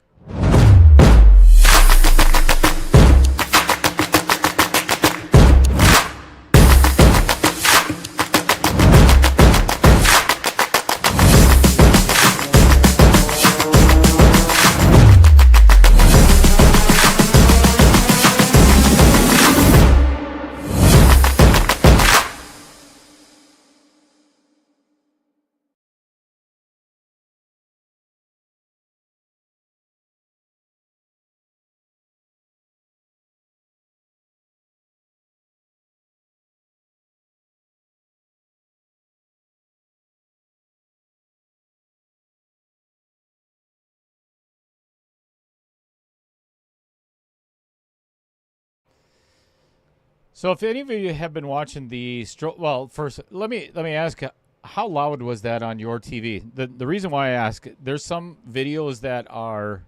So if any of you have been watching the well, first let me ask, how loud was that on your TV? The reason why I ask, there's some videos that are,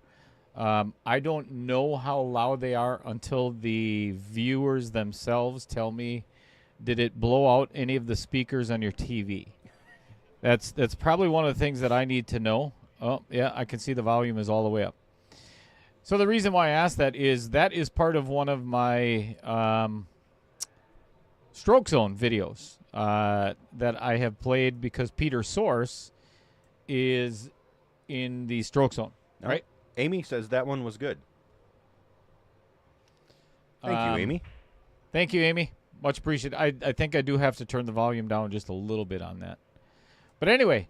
I don't know how loud they are until the viewers themselves tell me, did it blow out any of the speakers on your TV? That's probably one of the things that I need to know. Oh yeah, I can see the volume is all the way up. So the reason why I asked that is part of one of my Stroke Zone videos that I have played because Peter Source is in the Stroke Zone, right? Amy says that one was good. Thank you, Amy. Thank you, Amy. Much appreciated. I think I do have to turn the volume down just a little bit on that. But anyway,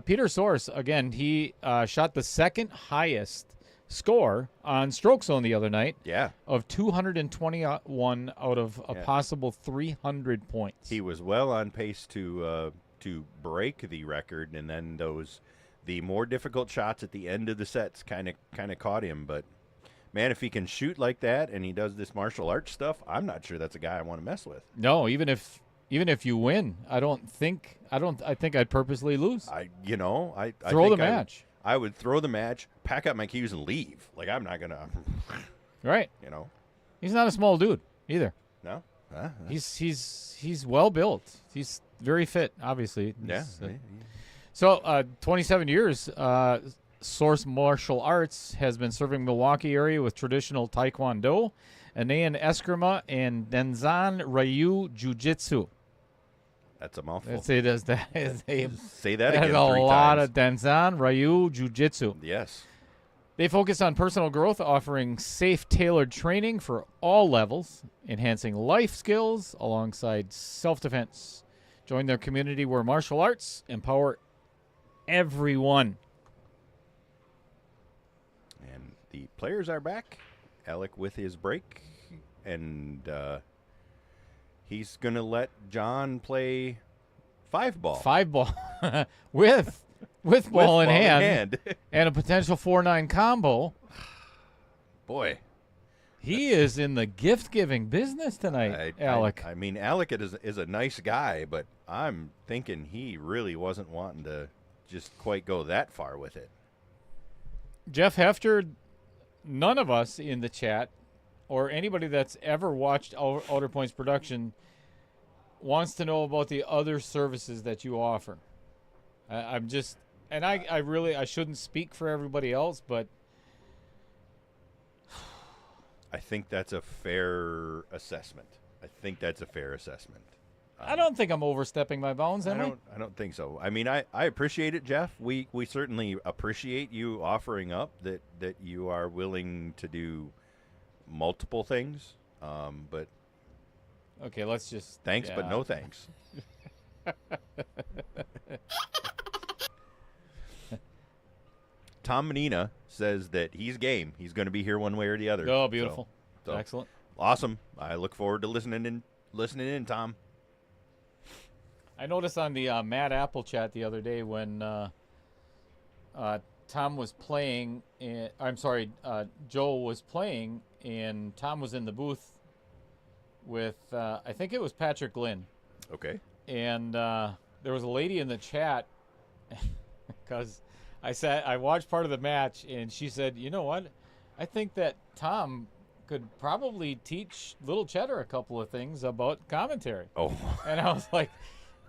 Peter Source, again, he shot the second highest score on Stroke Zone the other night. Yeah. Of 221 out of a possible 300 points. He was well on pace to break the record, and then the more difficult shots at the end of the sets kind of caught him. But man, if he can shoot like that and he does this martial arts stuff, I'm not sure that's a guy I want to mess with. No, even if you win, I think I'd purposely lose. I throw think the match. I would throw the match, pack up my keys, and leave. Like, I'm not gonna. Right. He's not a small dude either. No. He's well built. He's very fit, obviously. Yeah. So, 27 years. Source Martial Arts has been serving Milwaukee area with traditional Taekwondo, Anayan Eskrima, and Denzan Ryu Jiu-Jitsu. That's a mouthful. Say that Say that again 3 times. There's a lot of Denzan Ryu Jiu-Jitsu. Yes. They focus on personal growth, offering safe, tailored training for all levels, enhancing life skills alongside self-defense. Join their community where martial arts empower everyone. And the players are back. Alec with his break, and he's going to let John play 5-ball. 5-ball with ball in hand and a potential 4-9 combo. Boy. He is in the gift-giving business tonight, Alec. I mean, Alec is a nice guy, but I'm thinking he really wasn't wanting to just quite go that far with it. Jeff Hefter, none of us in the chat or anybody that's ever watched Outer Points production wants to know about the other services that you offer. I'm just, and I shouldn't speak for everybody else, but I think that's a fair assessment. I don't think I'm overstepping my bounds, am I? I don't think so. I mean, I appreciate it, Jeff. We certainly appreciate you offering up that you are willing to do multiple things. But okay, let's just thanks, but no thanks. Tom Menina says that he's game. He's going to be here one way or the other. Oh, beautiful. So, excellent. Awesome. I look forward to listening in, Tom. I noticed on the Mad Apple chat the other day when Tom was playing, Joe was playing, and Tom was in the booth with, I think it was Patrick Glynn. Okay. And there was a lady in the chat, because I watched part of the match, and she said, you know what? I think that Tom could probably teach Little Cheddar a couple of things about commentary. Oh. And I was like,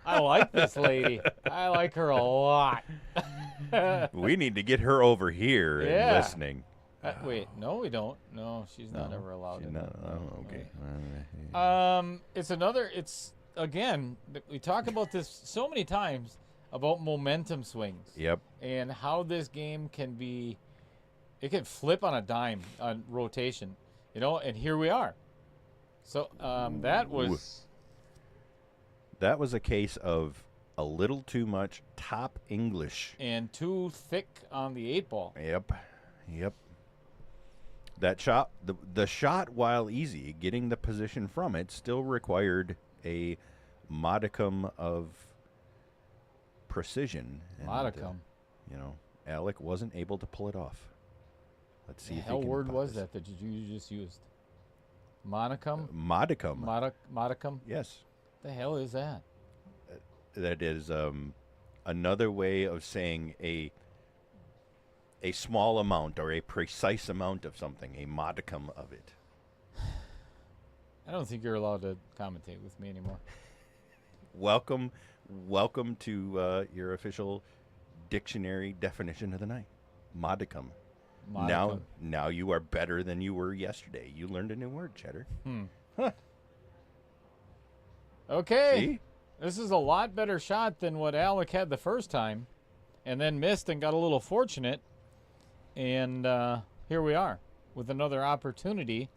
I like this lady. I like her a lot. We need to get her over here and listening. Wait, no, we don't. No, she's not ever allowed. Okay. It's again, we talk about this so many times about momentum swings. Yep. And how this game it can flip on a dime on rotation, and here we are. So that was a case of a little too much top English. And too thick on the 8-ball. Yep. That shot, the shot, while easy, getting the position from it still required a modicum of precision. Modicum. Alec wasn't able to pull it off. Let's see. What the hell word was that you just used? Modicum? Modicum. Modicum? Yes. The hell is that? That is another way of saying a small amount or a precise amount of something, a modicum of it. I don't think you're allowed to commentate with me anymore. Welcome to your official dictionary definition of the night. Modicum. Modicum. Now you are better than you were yesterday. You learned a new word, Cheddar. Huh. Okay. See? This is a lot better shot than what Alec had the first time, and then missed and got a little fortunate. And here we are with another opportunity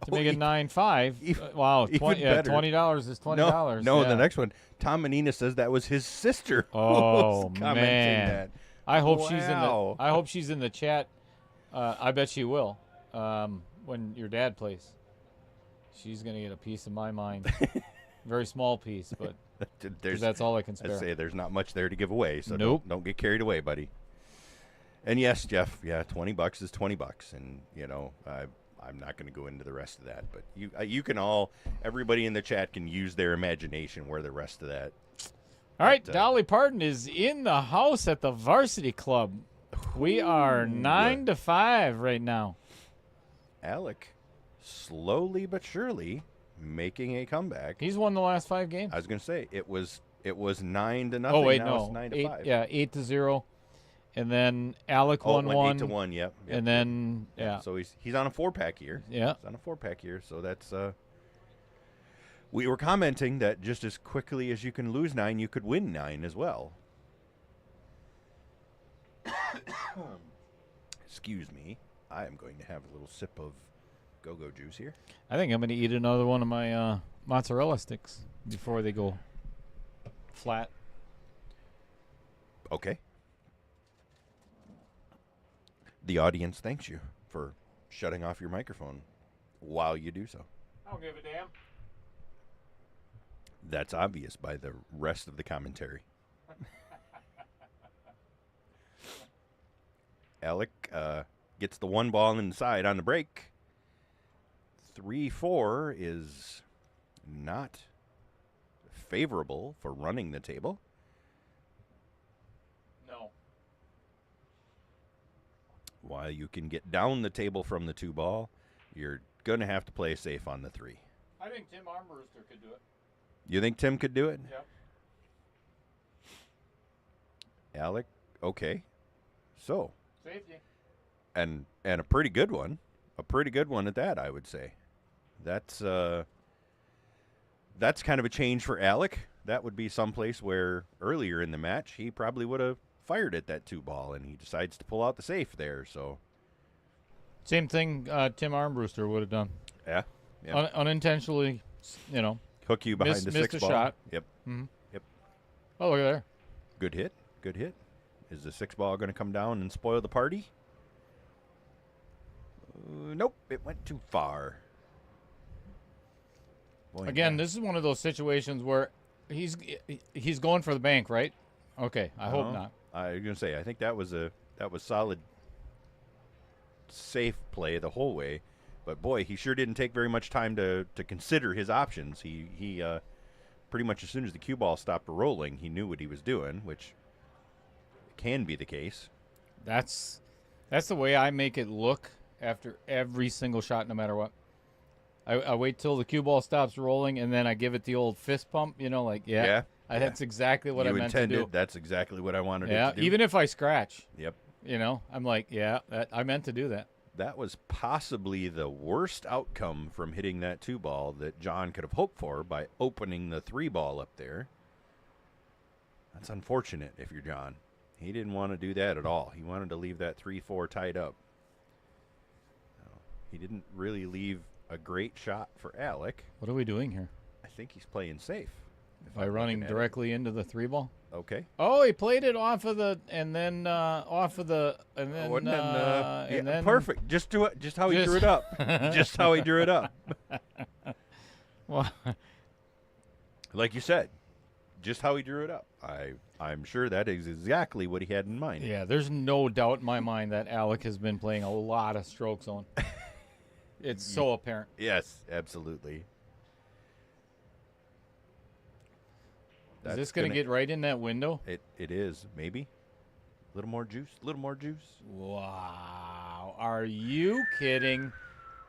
to make it 9-5. Wow, even better. $20 is $20. No, yeah. the next one. Tom Menina says that was his sister. who Oh was commenting man! that. I hope Wow. I hope she's in the chat. I bet she will. When your dad plays, she's gonna get a piece of my mind. Very small piece, but 'cause that's all I can spare. I'd say there's not much there to give away, so Nope. don't get carried away, buddy. And yes, Jeff, yeah, $20 is $20, and I'm not going to go into the rest of that, but you can all, everybody in the chat can use their imagination where the rest of that. All right, Dolly Parton is in the house at the Varsity Club. We are 9-5 right now. Alec, slowly but surely making a comeback. He's won the last 5 games. I was going to say it was 9-0. Oh wait, now no, it's 9-5. 8-0, and then Alec Oh, won it went 1. 8-1. Yep. And then So he's on a 4-pack here. Yeah. He's on a 4-pack here. So that's we were commenting that just as quickly as you can lose 9, you could win 9 as well. Excuse me. I am going to have a little sip of go-go juice here. I think I'm going to eat another one of my mozzarella sticks before they go flat. Okay. The audience thanks you for shutting off your microphone while you do so. I don't give a damn. That's obvious by the rest of the commentary. Alec gets the 1 ball inside on the break. 3-4 is not favorable for running the table. No. While you can get down the table from the 2 ball, you're going to have to play safe on the 3. I think Tim Armbruster could do it. You think Tim could do it? Yep. Alec, okay. So, Safety. and a pretty good one. A pretty good one at that, I would say. That's kind of a change for Alec. That would be someplace where earlier in the match he probably would have fired at that 2 ball, and he decides to pull out the safe there. So Same thing Tim Armbruster would have done. yeah. Unintentionally, Hook you behind the 6 missed a ball. shot. Yep. Mm-hmm. Yep. Oh, look at there. Good hit. Good hit. Is the 6 ball going to come down and spoil the party? Nope. It went too far. Boy, Again, this is one of those situations where he's going for the bank, right? Okay, I hope not. I was going to say, I think that was solid, safe play the whole way. But boy, he sure didn't take very much time to consider his options. He pretty much as soon as the cue ball stopped rolling, he knew what he was doing, which can be the case. That's the way I make it look after every single shot, no matter what. I wait till the cue ball stops rolling, and then I give it the old fist pump. That's exactly what I meant intended. to do. That's exactly what I wanted Yeah, it to do. even if I scratch. Yep. I'm like, I meant to do that. That was possibly the worst outcome from hitting that 2 ball that John could have hoped for by opening the 3 ball up there. That's unfortunate if you're John. He didn't want to do that at all. He wanted to leave that 3-4 tied up. He didn't really leave a great shot for Alec. What are we doing here? I think he's playing safe. By running directly into the 3 ball? Okay. Oh, he played it off of the, and then perfect. Just do it. Just how he drew it up. Just how he drew it up. Well, like you said, just how he drew it up. I'm sure that is exactly what he had in mind. yeah, there's no doubt in my mind that Alec has been playing a lot of stroke zone. It's so apparent. Yes, absolutely. Is this going to get right in that window? It is, maybe. A little more juice, a little more juice. Wow. Are you kidding?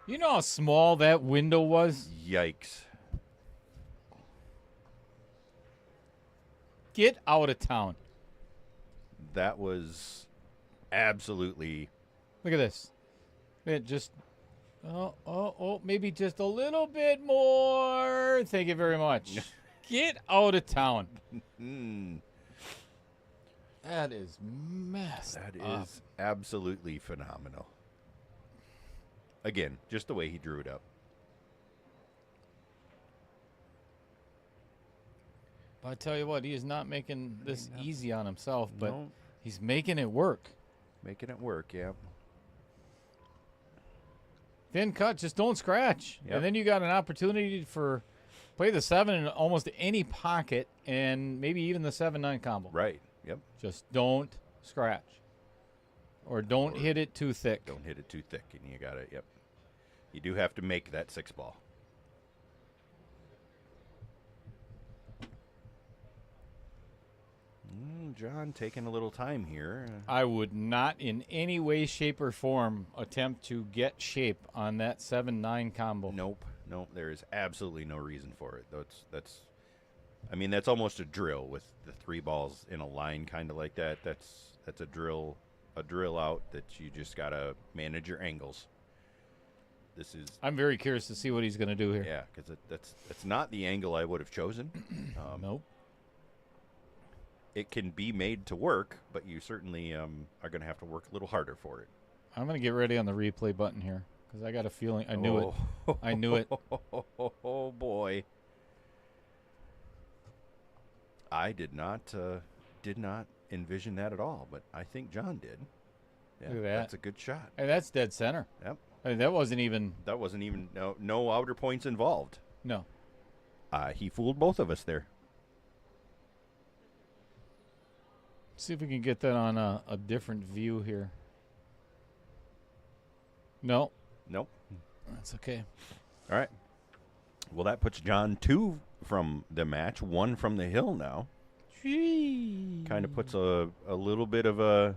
You know how small that window was? Yikes. Get out of town. That was absolutely... Look at this. It just... maybe just a little bit more. Thank you very much. Get out of town. That is messed That up. is absolutely phenomenal. Again, just the way he drew it up. But I tell you what, he is not making this easy on himself, but No. he's making it work. Making it work, yeah. Thin cut, just don't scratch. Yep. And then you got an opportunity for play the 7 in almost any pocket and maybe even the 7-9 combo. Right, yep. Just don't scratch. Or don't hit it too thick. Don't hit it too thick, and you got it, yep. You do have to make that 6 ball. John taking a little time here. I would not in any way, shape, or form attempt to get shape on that 7-9 combo. Nope. There is absolutely no reason for it. That's almost a drill with the 3 balls in a line, kind of like that. That's a drill out that you just gotta manage your angles. This is. I'm very curious to see what he's going to do here. Yeah, because that's not the angle I would have chosen. Nope. It can be made to work, but you certainly are going to have to work a little harder for it. I'm going to get ready on the replay button here because I got a feeling. I knew it. I knew it. Oh, boy. I did not envision that at all, but I think John did. Yeah, Look at that. That's a good shot. Hey, that's dead center. Yep. I mean, that wasn't even. No outer points involved. No. He fooled both of us there. See if we can get that on a different view here. No. Nope. That's okay. All right. Well, that puts John 2 from the match, 1 from the hill now. Kind of puts a little bit of a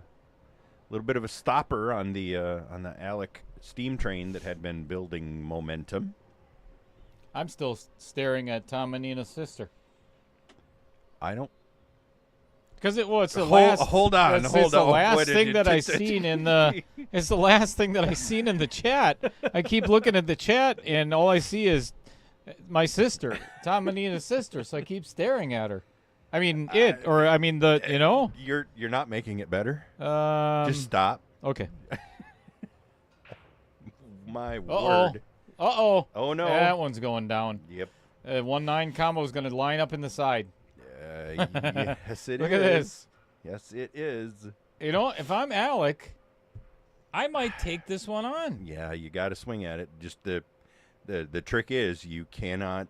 stopper on the Alec steam train that had been building momentum. I'm still staring at Tom and Nina's sister. I don't. Because it's the Hold- last. hold on, It's hold the on. last What did thing you- that I seen in the. It's the last thing that I seen in the chat. I keep looking at the chat, and all I see is my sister, Tom and Nina's sister. So I keep staring at her. I mean You're not making it better. Just Just stop. okay. My Uh-oh. word. Oh no. that one's going down. Yep. 1-9 combo is going to line up in the side. Yes, it is. Look at this. Yes, it is. You know, if I'm Alec, I might take this one on. Yeah, you got to swing at it. Just the trick is you cannot.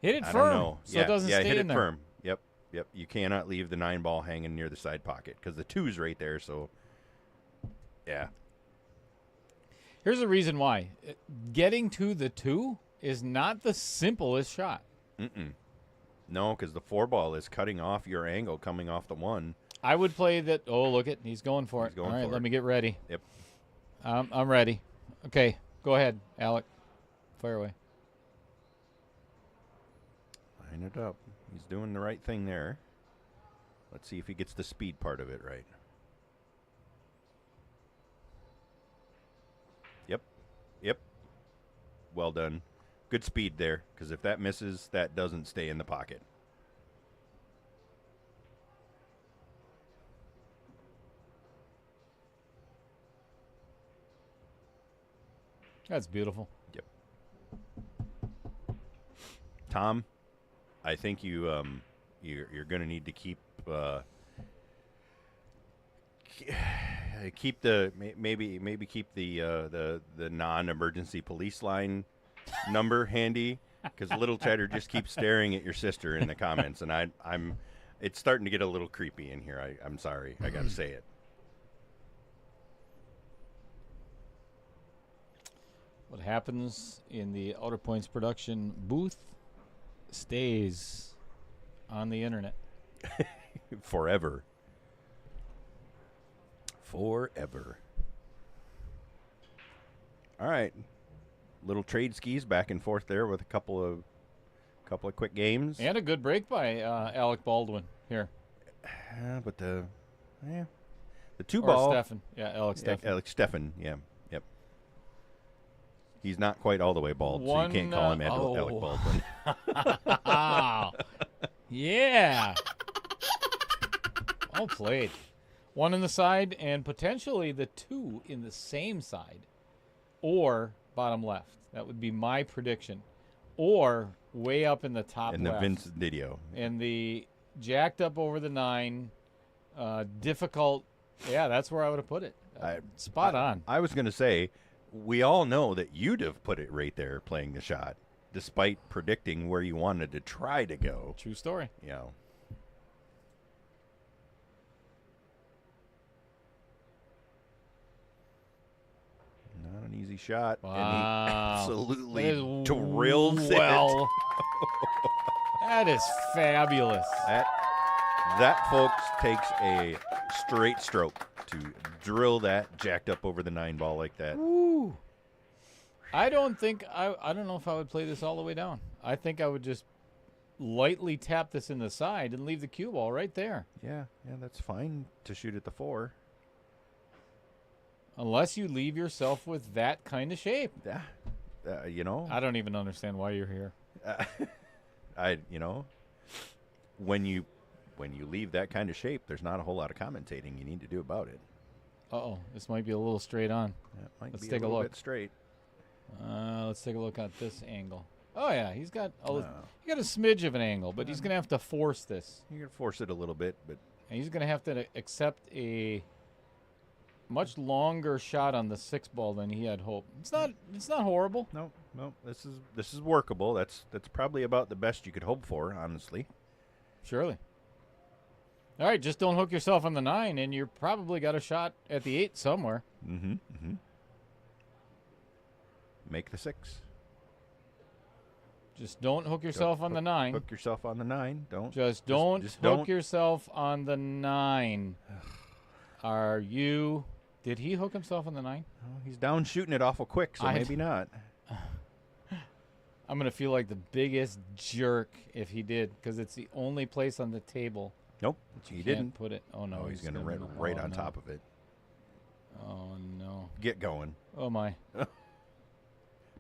Hit it I firm don't know. so it doesn't stay hit in it there. firm. Yep. You cannot leave the 9 ball hanging near the side pocket because the 2's right there. So, yeah. Here's the reason why. Getting to the 2 is not the simplest shot. No, because the 4 ball is cutting off your angle coming off the 1. I would play that. Oh, look it. He's going for He's it. going All right, for let it. me get ready. Yep. I'm ready. Okay, go ahead, Alec. Fire away. Line it up. He's doing the right thing there. Let's see if he gets the speed part of it right. Yep. Well done. Good speed there, because if that misses, that doesn't stay in the pocket. That's beautiful. Yep. Tom, I think you're going to need to keep keep the maybe keep the non-emergency police line number handy, because Little Cheddar just keeps staring at your sister in the comments, and I'm it's starting to get a little creepy in here. I'm sorry, I got to say it. What happens in the Outer Points production booth stays on the internet. Forever. Forever. All right. Little trade skis back and forth there with a couple of quick games. And a good break by Alec Baldwin here. But the two Or ball. Stephan. Yeah, Alec Stephan. Alec Stephan. Yeah. Yep. He's not quite all the way bald, so you can't call him Alec Baldwin. Yeah. Well played. One in the side and potentially the two in the same side or bottom left. That would be my prediction. Or way up in the top In left. the Vince video. And the jacked up over the 9, difficult. Yeah, that's where I would have put it. Spot on. I was going to say, we all know that you'd have put it right there playing the shot, despite predicting where you wanted to try to go. True story. You know. Not an easy shot. Wow. And he absolutely That is drills it. well. That is fabulous. That, folks, takes a straight stroke to drill that jacked up over the 9 ball like that. Woo. I don't think I don't know if I would play this all the way down. I think I would just lightly tap this in the side and leave the cue ball right there. Yeah, that's fine to shoot at the 4. Unless you leave yourself with that kind of shape. Yeah, you know. I don't even understand why you're here. When you leave that kind of shape, there's not a whole lot of commentating you need to do about it. Uh-oh, this might be a little straight on. That might Let's be take a little look. bit straight. Let's take a look at this angle. Oh yeah, he's got he got a smidge of an angle, but he's gonna have to force this. You can force it a little bit, but And he's gonna have to accept a much longer shot on the 6 ball than he had hoped. It's not horrible. no, this is workable. That's probably about the best you could hope for, honestly. Surely. All right, just don't hook yourself on the 9, and you're probably got a shot at the 8 somewhere. Mm-hmm. Make the 6. Just don't hook yourself on the 9. Hook yourself on the 9. Don't. Just don't just hook don't. yourself on the 9. Are you? Did he hook himself on the 9? Oh, he's down shooting it awful quick, so maybe not. I'm going to feel like the biggest jerk if he did, because it's the only place on the table. Nope, You he can't didn't. put it. Oh, no. Oh, he's going to right oh, on no. top of it. Oh, no. Get going. Oh, my.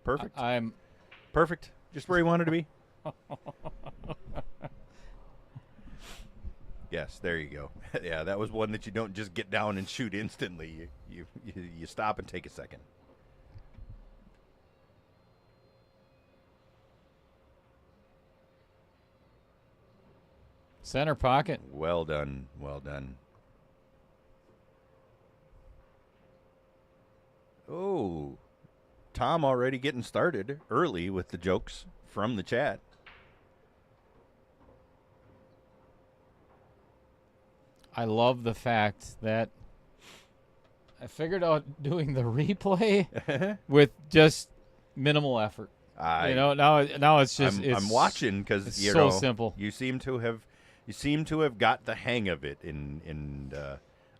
Perfect. I'm. Perfect. Just where he wanted to be. Yes, there you go. Yeah, that was one that you don't just get down and shoot instantly. You stop and take a second. Center pocket. Well done. Well done. Oh, Tom already getting started early with the jokes from the chat. I love the fact that I figured out doing the replay with just minimal effort. Now it's just I'm watching because it's you so know simple. You seem to have got the hang of it, and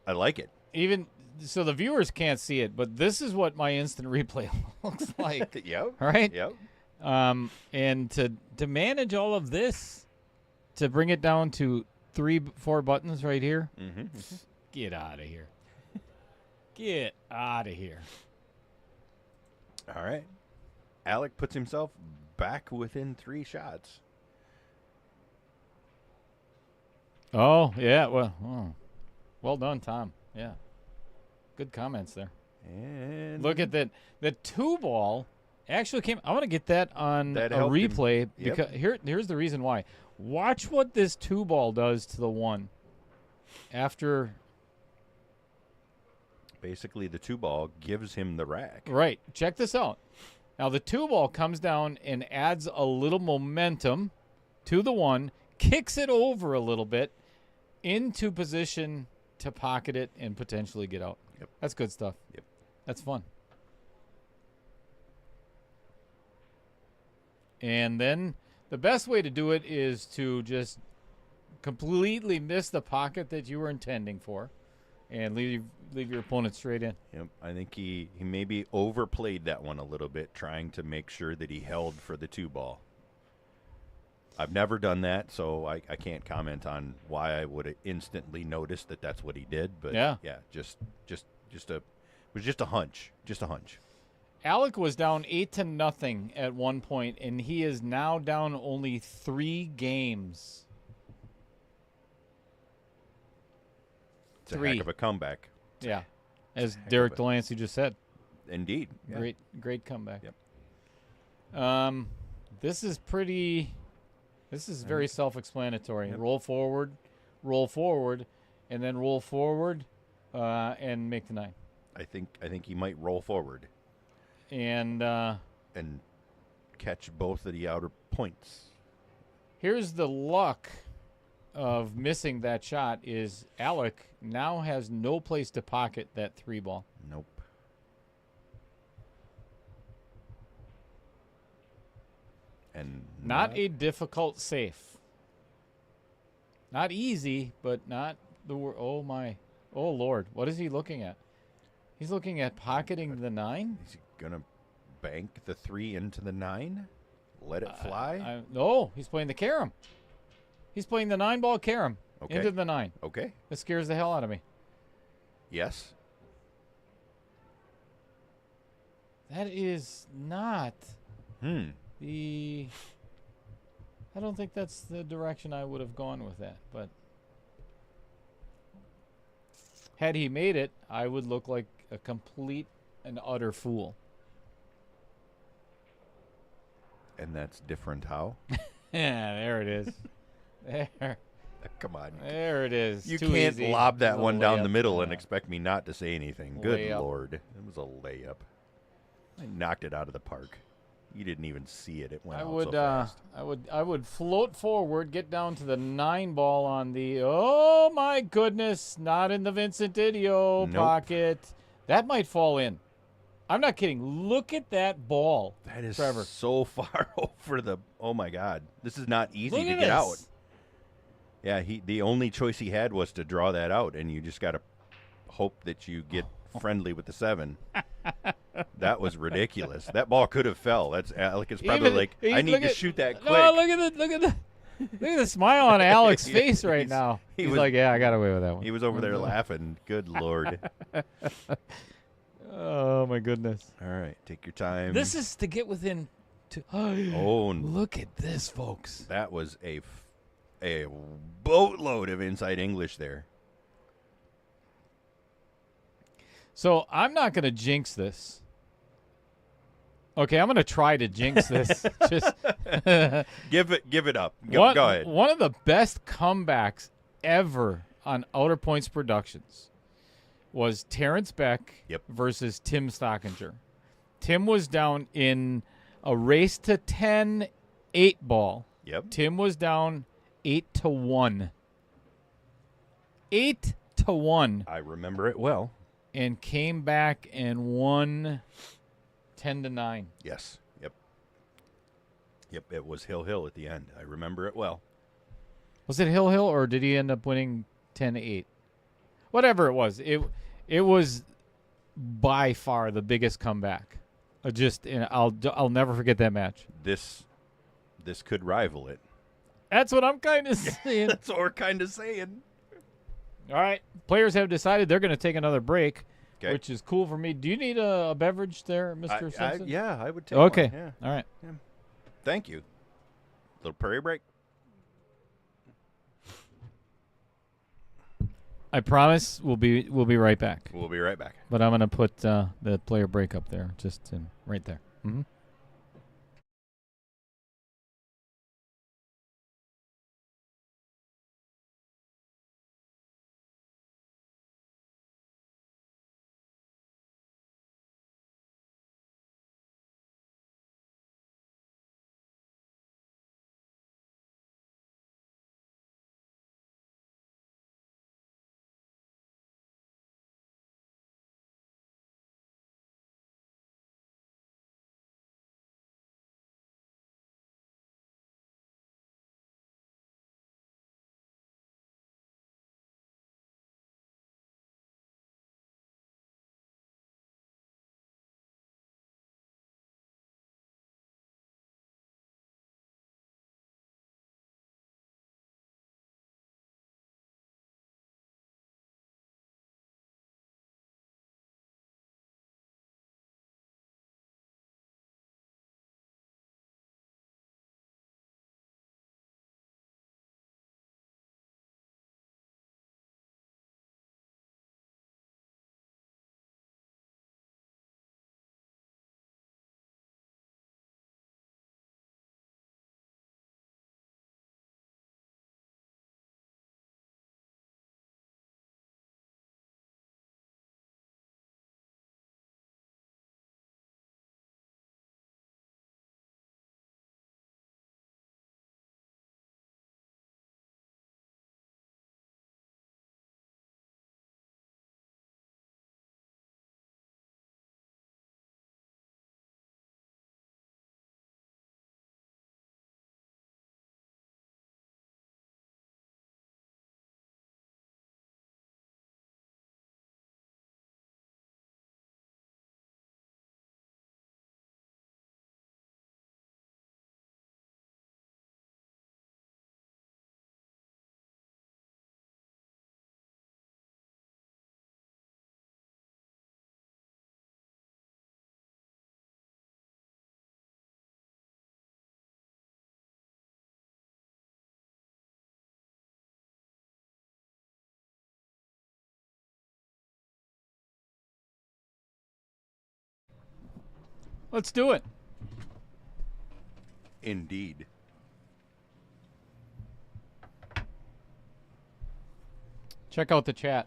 I like it. Even so, the viewers can't see it, but this is what my instant replay looks like. Yep. Right? Yep. And to manage all of this, to bring it down to 3-4 buttons right here. Mm-hmm. Get out of here. Get out of here. All right. Alec puts himself back within 3 shots. Oh, yeah. Well done, Tom. Yeah. Good comments there. And Look at that. The 2 ball actually came. I want to get that on That a helped him. replay Yep. because here's the reason why. Watch what this 2 ball does to the 1 after. basically the 2 ball gives him the rack. Right. Check this out. Now the 2 ball comes down and adds a little momentum to the 1, kicks it over a little bit into position to pocket it and potentially get out. Yep. That's good stuff. Yep. That's fun. And then the best way to do it is to just completely miss the pocket that you were intending for and leave your opponent straight in. Yep. I think he maybe overplayed that one a little bit, trying to make sure that he held for the 2-ball. I've never done that, so I can't comment on why I would have instantly noticed that that's what he did. But just it was just a hunch. Just a hunch. Alec was down 8-0 at one point, and he is now down only 3 games. It's a heck of a comeback. Yeah, as Derek Delancey just said. Indeed. Yeah. Great comeback. Yep. This is very self-explanatory. Roll forward, and then roll forward, and make the 9. I think he might roll forward and catch both of the outer points. Here's the luck of missing that shot is Alec now has no place to pocket that 3-ball. Nope. And not a difficult safe. Not easy, but not the oh my. Oh Lord, what is he looking at? He's looking at pocketing the 9? Is he going to bank the 3 into the 9? Let it fly? No, he's playing the carom. He's playing the 9-ball carom into the 9. Okay. That scares the hell out of me. Yes. That is not the... I don't think that's the direction I would have gone with that, but had he made it, I would look like a complete and utter fool. And that's different how? Yeah, there it is. There. Come on. There it is. You Too can't easy. lob that one down the middle and Yeah. expect me not to say anything. Good Layup. Lord. It was a layup. I knocked it out of the park. You didn't even see it. It went out so fast. I would float forward, get down to the 9-ball on the, oh my goodness, not in the Vincent Didio Nope. pocket. That might fall in. I'm not kidding. Look at that ball. That is Trevor. so far over the, oh my God. This is not easy Look to at get this. out. Yeah, the only choice he had was to draw that out, and you just got to hope that you get friendly with the 7. That was ridiculous. That ball could have fell. That's Alec is probably I need to shoot that quick. No, look at the smile on Alec's face right now. He's like, yeah, I got away with that one. He was over there laughing. Good Lord. Oh my goodness. All right, take your time. This is to get within. Oh, look at this, folks. that was a boatload of inside English there. So I'm not going to jinx this. Okay, I'm going to try to jinx this. Just Give it up. Go ahead. One of the best comebacks ever on Outer Points Productions was Terrence Beck versus Tim Stockinger. Tim was down in a race to 10 8-ball. Yep. Tim was down 8-1. 8-1. I remember it well. And came back and won 10-9. Yes. Yep. It was Hill at the end. I remember it well. Was it Hill or did he end up winning 10-8? Whatever it was, it was by far the biggest comeback. I'll never forget that match. This could rival it. That's what I'm kind of saying. That's what we're kind of saying. All right, players have decided they're going to take another break, 'Kay. which is cool for me. Do you need a beverage there, Mr. Simpson? Yeah, I would take Okay. one. Yeah. All right. Yeah. Thank you. Little prairie break. I promise we'll be right back. We'll be right back. But I'm going to put the player break up there, just right there. Mm-hmm. Let's do it. Indeed. Check out the chat.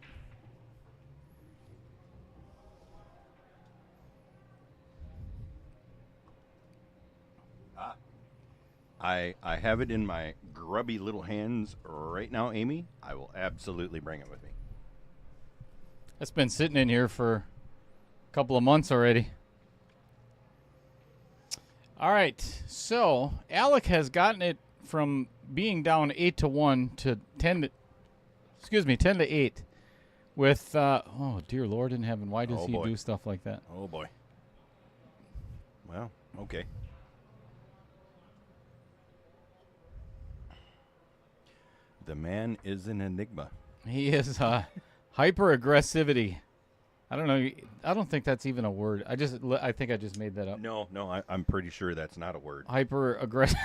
I have it in my grubby little hands right now, Amy. I will absolutely bring it with me. It's been sitting in here for a couple of months already. All right, so Alec has gotten it from being down 8-1 to 10 to 8 with oh dear Lord in heaven, why does he do stuff like that? Oh boy. Well, okay. The man is an enigma. He is hyper aggressivity. I don't know. I don't think that's even a word. I think I just made that up. No, I'm pretty sure that's not a word. Hyper aggressive.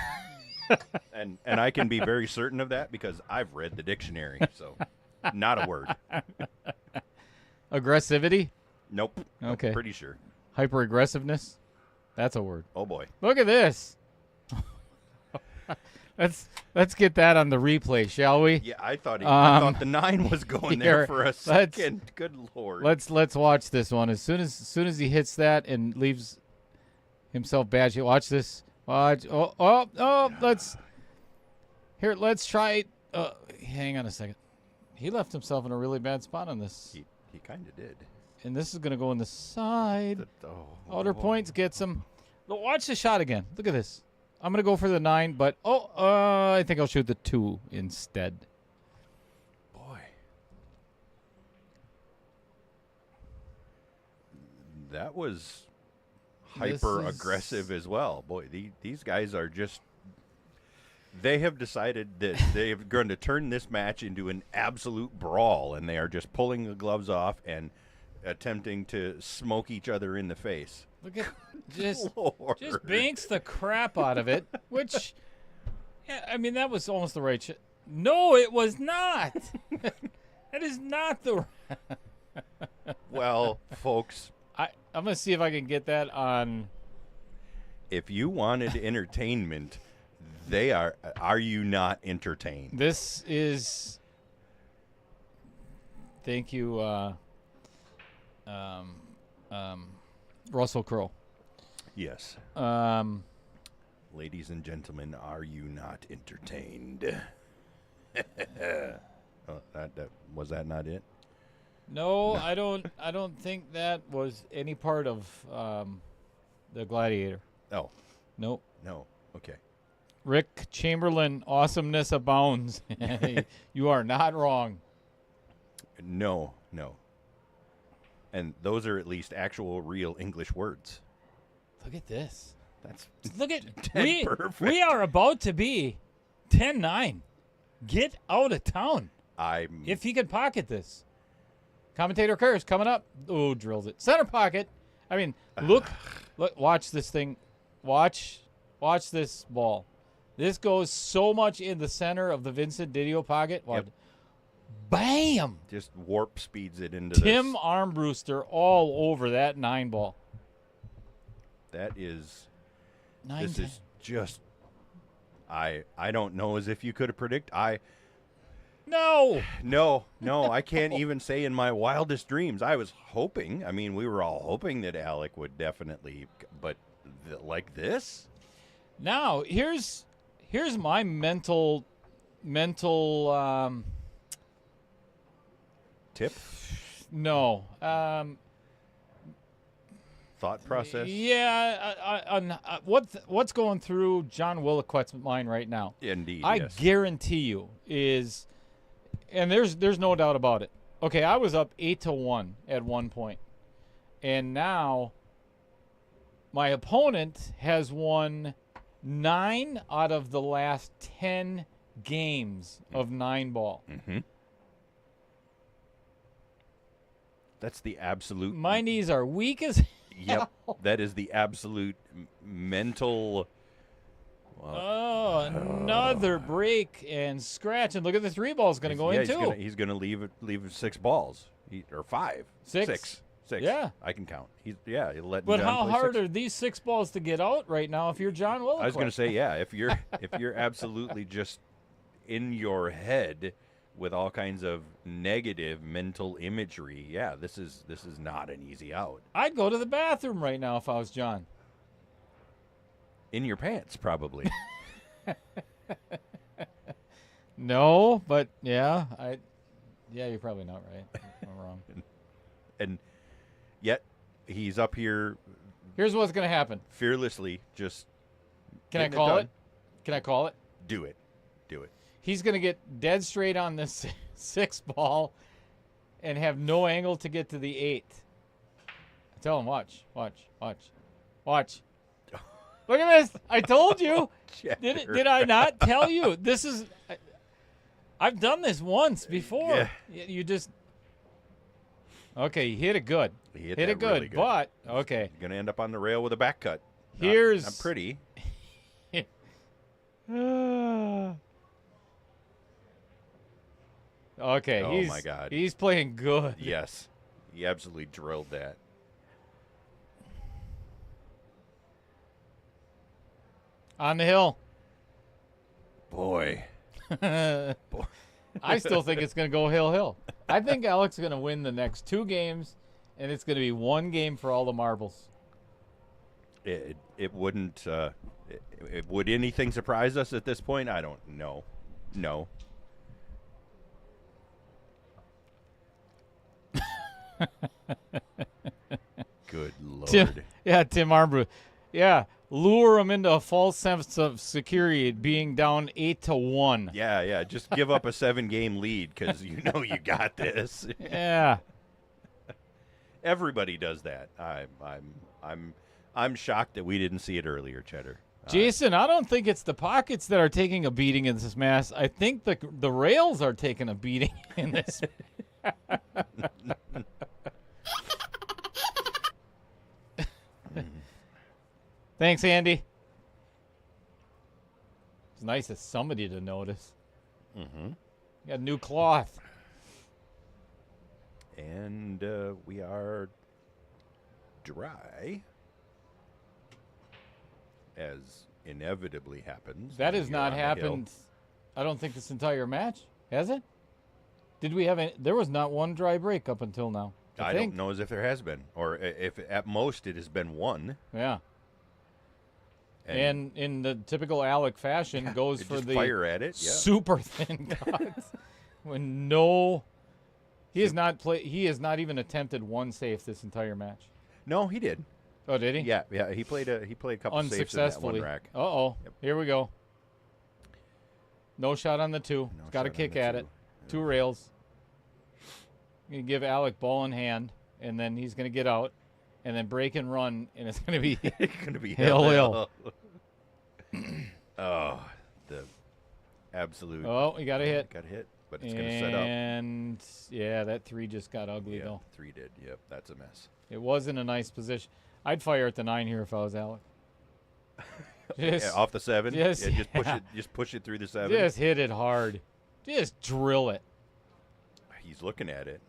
And I can be very certain of that because I've read the dictionary. So, not a word. Aggressivity? Nope. Okay. Pretty sure. Hyper aggressiveness? That's a word. Oh boy. Look at this. Let's get that on the replay, shall we? Yeah, I thought the 9 was going there for a second. Good Lord. Let's watch this one. As soon as he hits that and leaves himself bad, watch this. Watch. Let's try it. Hang on a second. He left himself in a really bad spot on this. He kind of did. And this is going to go in the side. Outer points gets him. Watch the shot again. Look at this. I'm going to go for the 9, but I think I'll shoot the 2 instead. Boy. That was hyper aggressive as well. Boy, these guys are just, they have decided that they're going to turn this match into an absolute brawl, and they are just pulling the gloves off and attempting to smoke each other in the face. Look at just banks the crap out of it, which, yeah, I mean, that was almost the right shit. No, it was not. That is not the. Well, folks, I'm gonna see if I can get that on. If you wanted entertainment, they are. Are you not entertained? This is. Thank you, Russell Crowe. Yes. Ladies and gentlemen, are you not entertained? Was that not it? No, I don't think that was any part of the Gladiator. Oh. Nope. No. Okay. Rick Chamberlain, awesomeness abounds. You are not wrong. No. And those are at least actual real English words. Look at this. Look at perfect. We are about to be 10-9. Get out of town. If he could pocket this. Commentator Kerr's coming up. Oh, drills it. Center pocket. I mean, look, watch this thing. Watch this ball. This goes so much in the center of the Vincent Didio pocket. Yep. Bam! Just warp speeds it into Tim Armbruster all over that 9 ball. That is. 9, this 10. is just. I don't know as if you could have predicted. No, I can't even say in my wildest dreams. I was hoping. I mean, we were all hoping that Alec would definitely, but like this. Now here's my mental tip. No. Thought process. Yeah. What's going through John Williquette's mind right now? Indeed. I yes. guarantee you is, and there's no doubt about it. Okay, I was up 8-1 at one point, and now my opponent has won 9 out of the last 10 games of 9 ball. Mm-hmm. That's the absolute. My knees are weak as hell. Yep, that is the absolute mental. Another break and scratch, and look at the 3 balls going to go in too. He's going to leave 6 balls or 5. 6. 6. Yeah. I can count. He'll let But John how play hard 6. are these 6 balls to get out right now if you're John Williquette? I was going to say, yeah, if you're absolutely just in your head with all kinds of negative mental imagery, yeah, this is not an easy out. I'd go to the bathroom right now if I was John. In your pants, probably. No, but yeah, you're probably not right. I'm wrong. And yet he's up here Here's what's going to happen. fearlessly just Can I getting call done. it? Can I call it? Do it. He's going to get dead straight on this 6 ball and have no angle to get to the 8. Tell him, watch. Look at this. I told you. Did I not tell you? This is I've done this once before. Yeah. You just okay, you hit it good. He hit it that good, really good. but okay. You're going to end up on the rail with a back cut. Here's not pretty. Okay, Oh, he's my God. He's playing good. Yes. He absolutely drilled that. On the hill. Boy. I still think it's going to go hill. I think Alec's going to win the next 2 games, and it's going to be 1 game for all the marbles. It wouldn't would anything surprise us at this point? I don't know. No. Good Lord. Tim Armbruth. Yeah, lure him into a false sense of security being down 8-1. Yeah. Just give up a 7-game lead because you know you got this. Yeah. Everybody does that. I'm shocked that we didn't see it earlier, Cheddar. Jason, I don't think it's the pockets that are taking a beating in this mess. I think the rails are taking a beating in this. Thanks, Andy. It's nice of somebody to notice. Mm-hmm. Got new cloth. And we are dry, as inevitably happens. That when has you're not on the hill. happened, I don't think, this entire match. Has it? Did we have any? There was not one dry break up until now. I think. don't know as if there has been, or if at most it has been one. Yeah. And in the typical Alec fashion, goes for just the fire at it. Yeah. super thin cuts. When he has not not even attempted one safe this entire match. No, he did. Oh, did he? Yeah. He played a couple saves in that Unsuccessfully. one rack. Yep. Here we go. No shot on the 2. No Got to shot on kick the at 2. it. 2 rails. You give Alec ball in hand, and then he's going to get out, and then break and run, and it's going to be It's gonna be hill. Oh, the absolute. Oh, you got to hit. Got hit, but it's gonna set up. And yeah, that 3 just got ugly Yeah, though. 3 did. Yep, that's a mess. It was in a nice position. I'd fire at the 9 here if I was Alec. Yeah, off the 7. just- Yeah, just push yeah. it. Just push it through the 7. Just hit it hard. Just drill it. He's looking at it.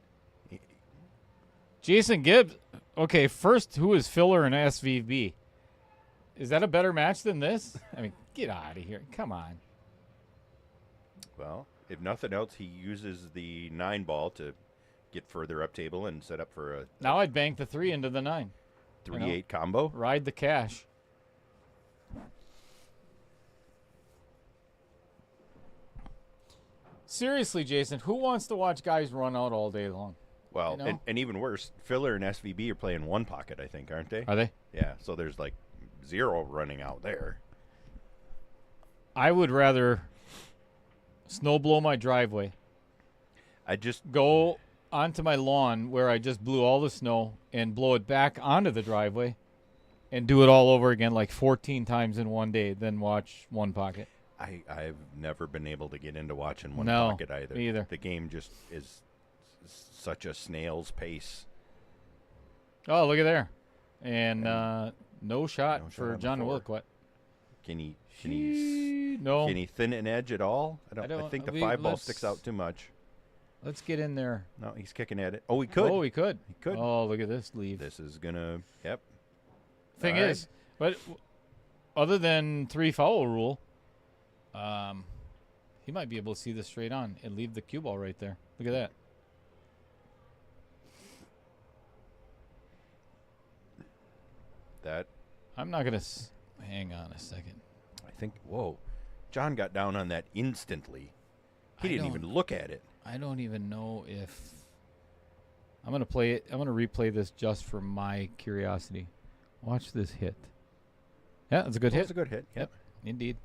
Jason Gibbs. Okay, first, who is filler in SVB? Is that a better match than this? I mean, get out of here. Come on. Well, if nothing else, he uses the 9 ball to get further up table and set up for a Now I'd bank the 3 into the 9. 3-8 combo. Ride the cash. Seriously, Jason, who wants to watch guys run out all day long? Well, You know? and even worse, Filler and SVB are playing 1 pocket, I think, aren't they? Are they? Yeah, so there's like 0 running out there. I would rather snow blow my driveway, I just go onto my lawn where I just blew all the snow and blow it back onto the driveway and do it all over again like 14 times in one day, then watch 1 pocket. I've never been able to get into watching 1 No, pocket either. me either. The game just is such a snail's pace. Oh, look at there. And no shot no shot for on the John 4. Williquette. Can he No. can he thin an edge at all? I don't- think the we- 5 ball let's- sticks out too much. Let's get in there. No, he's kicking at it. Oh, he could. Oh, he could. He could. Oh, look at this leave. This is gonna. Yep. Thing All right. is, but other than 3 foul rule, he might be able to see this straight on and leave the cue ball right there. Look at that. That. I'm not gonna hang on a second. I think. Whoa, John got down on that instantly. He didn't even look at it. I don't even know if I'm gonna play it. I'm gonna replay this just for my curiosity. Watch this hit. Yeah, that's a good hit. That's a good hit. Yep, indeed.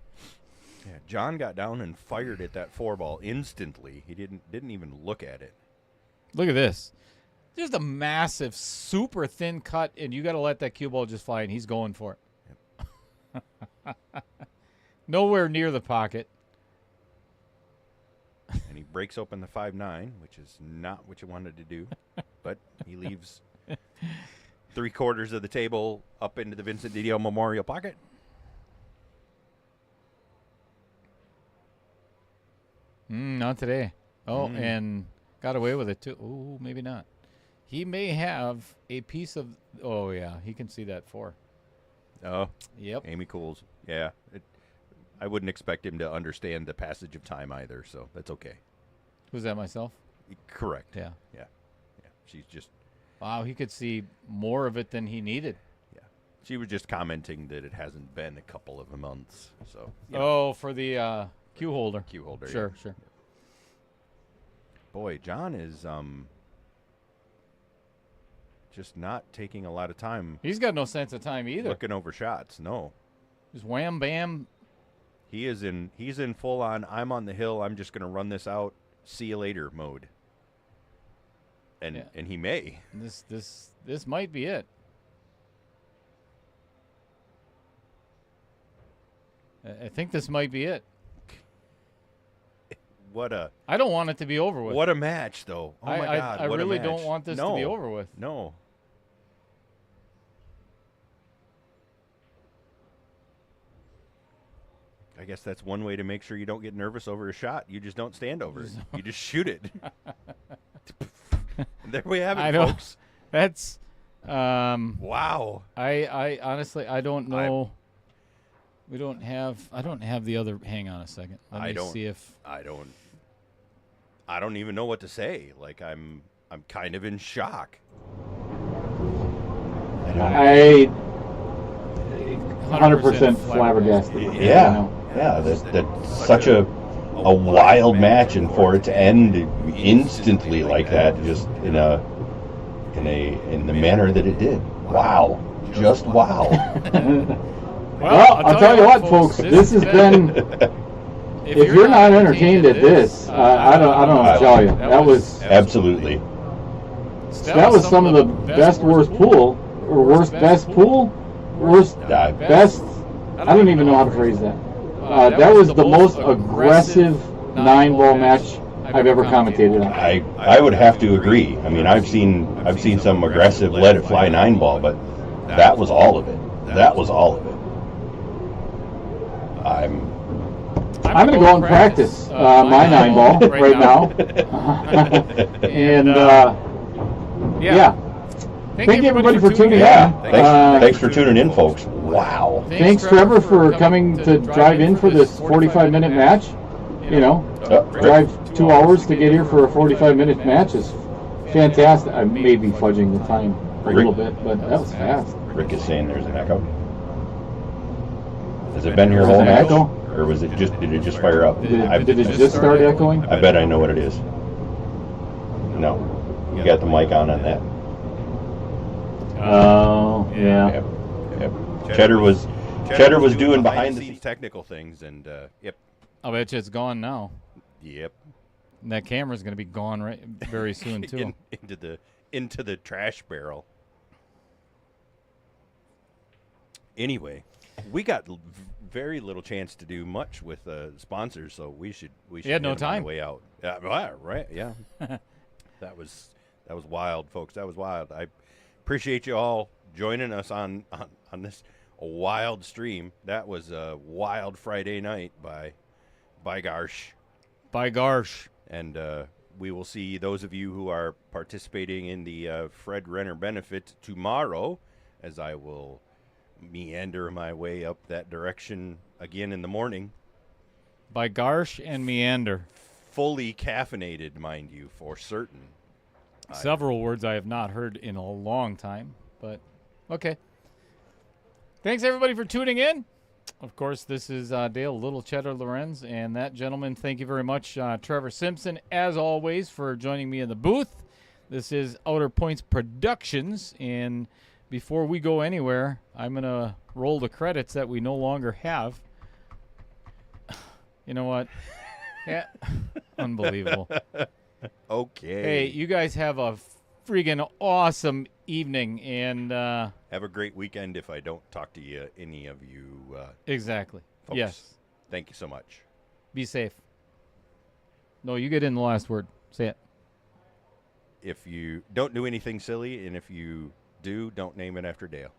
Yeah, John got down and fired at that 4-ball instantly. He didn't even look at it. Look at this. Just a massive, super thin cut, and you got to let that cue ball just fly, and he's going for it. Nowhere near the pocket. And he breaks open the 5-9, which is not what you wanted to do. But he leaves 3/4 of the table up into the Vincent Didio Memorial pocket. Not today. Oh, and got away with it, too. Oh, maybe not. He may have a piece of... Oh, yeah, he can see that 4. Oh, Yep. Amy Cools. Yeah. I wouldn't expect him to understand the passage of time either, so that's okay. Was that myself? Correct. Yeah. Yeah. She's just... Wow, he could see more of it than he needed. Yeah. She was just commenting that it hasn't been a couple of months, so... you know, Oh, for the cue holder. cue holder. Sure, yeah. sure. Boy, John is just not taking a lot of time He's got no sense of time either. looking over shots. No. Just wham, bam. He's in full on I'm on the hill, I'm just going to run this out, see you later mode. And Yeah. and he may. This might be it. I think this might be it. I don't want it to be over with. What a match though. Oh my god. I what a really match. don't want this to be over with. No. I guess that's one way to make sure you don't get nervous over a shot. You just don't stand over it. You just shoot it. There we have it, I know. folks. That's Wow. I honestly I don't know. I don't have the other. Hang on a second. Let me see if I don't even know what to say. Like I'm kind of in shock. I 100% flabbergasted. Yeah, that's such a wild match, and for it to end instantly like that, just in the manner that it did. Wow, just wow. Well, I'll tell you what, folks. This has been. If you're not entertained at this, I don't know what to tell you. That was Absolutely. That was some of the best worst pool, or worst best pool, worst best. I don't even know how to phrase that. That was the most aggressive 9-ball match I've ever commentated on. I would have to agree. I mean, I've seen some aggressive let it fly 9-ball, but that was all of it. That was all of it. I'm going to go and practice my 9-ball right now. And yeah. Thank you everybody for tuning in. Thanks for tuning in, folks. Wow. Thanks, Trevor, for coming to drive in for this 45-minute match. You know, drive 2 hours to get here for a 45-minute match is fantastic. I may be fudging the time a little bit, but that was fast. Rick is saying there's an echo. Has it been your whole match? Or did it just fire up? Did it just start echoing? I bet I know what it is. No. You got the mic on that. Oh, yeah. Yep. Cheddar was doing behind the scenes technical things, and yep. I'll bet you it's gone now. Yep. And that camera's going to be gone very soon too. into the trash barrel. Anyway, we got very little chance to do much with sponsors, so we should had no hit 'em on time. the way out. Right? Yeah. That was wild, folks. That was wild. I appreciate you all joining us on this wild stream. That was a wild Friday night by Garsh. By Garsh. And we will see those of you who are participating in the Fred Renner benefit tomorrow, as I will meander my way up that direction again in the morning. By Garsh and Meander. Fully caffeinated, mind you, for certain. Several words I have not heard in a long time, but okay. Thanks, everybody, for tuning in. Of course, this is Dale Little Cheddar Lorenz, and that gentleman, thank you very much, Trevor Simpson, as always, for joining me in the booth. This is Outer Points Productions, and before we go anywhere, I'm going to roll the credits that we no longer have. You know what? Yeah, unbelievable. Okay. Hey, you guys have a freaking awesome evening, and have a great weekend if I don't talk to you, any of you. Exactly. Folks. Yes. Thank you so much. Be safe. No, you get in the last word. Say it. If you don't do anything silly, and if you do, don't name it after Dale.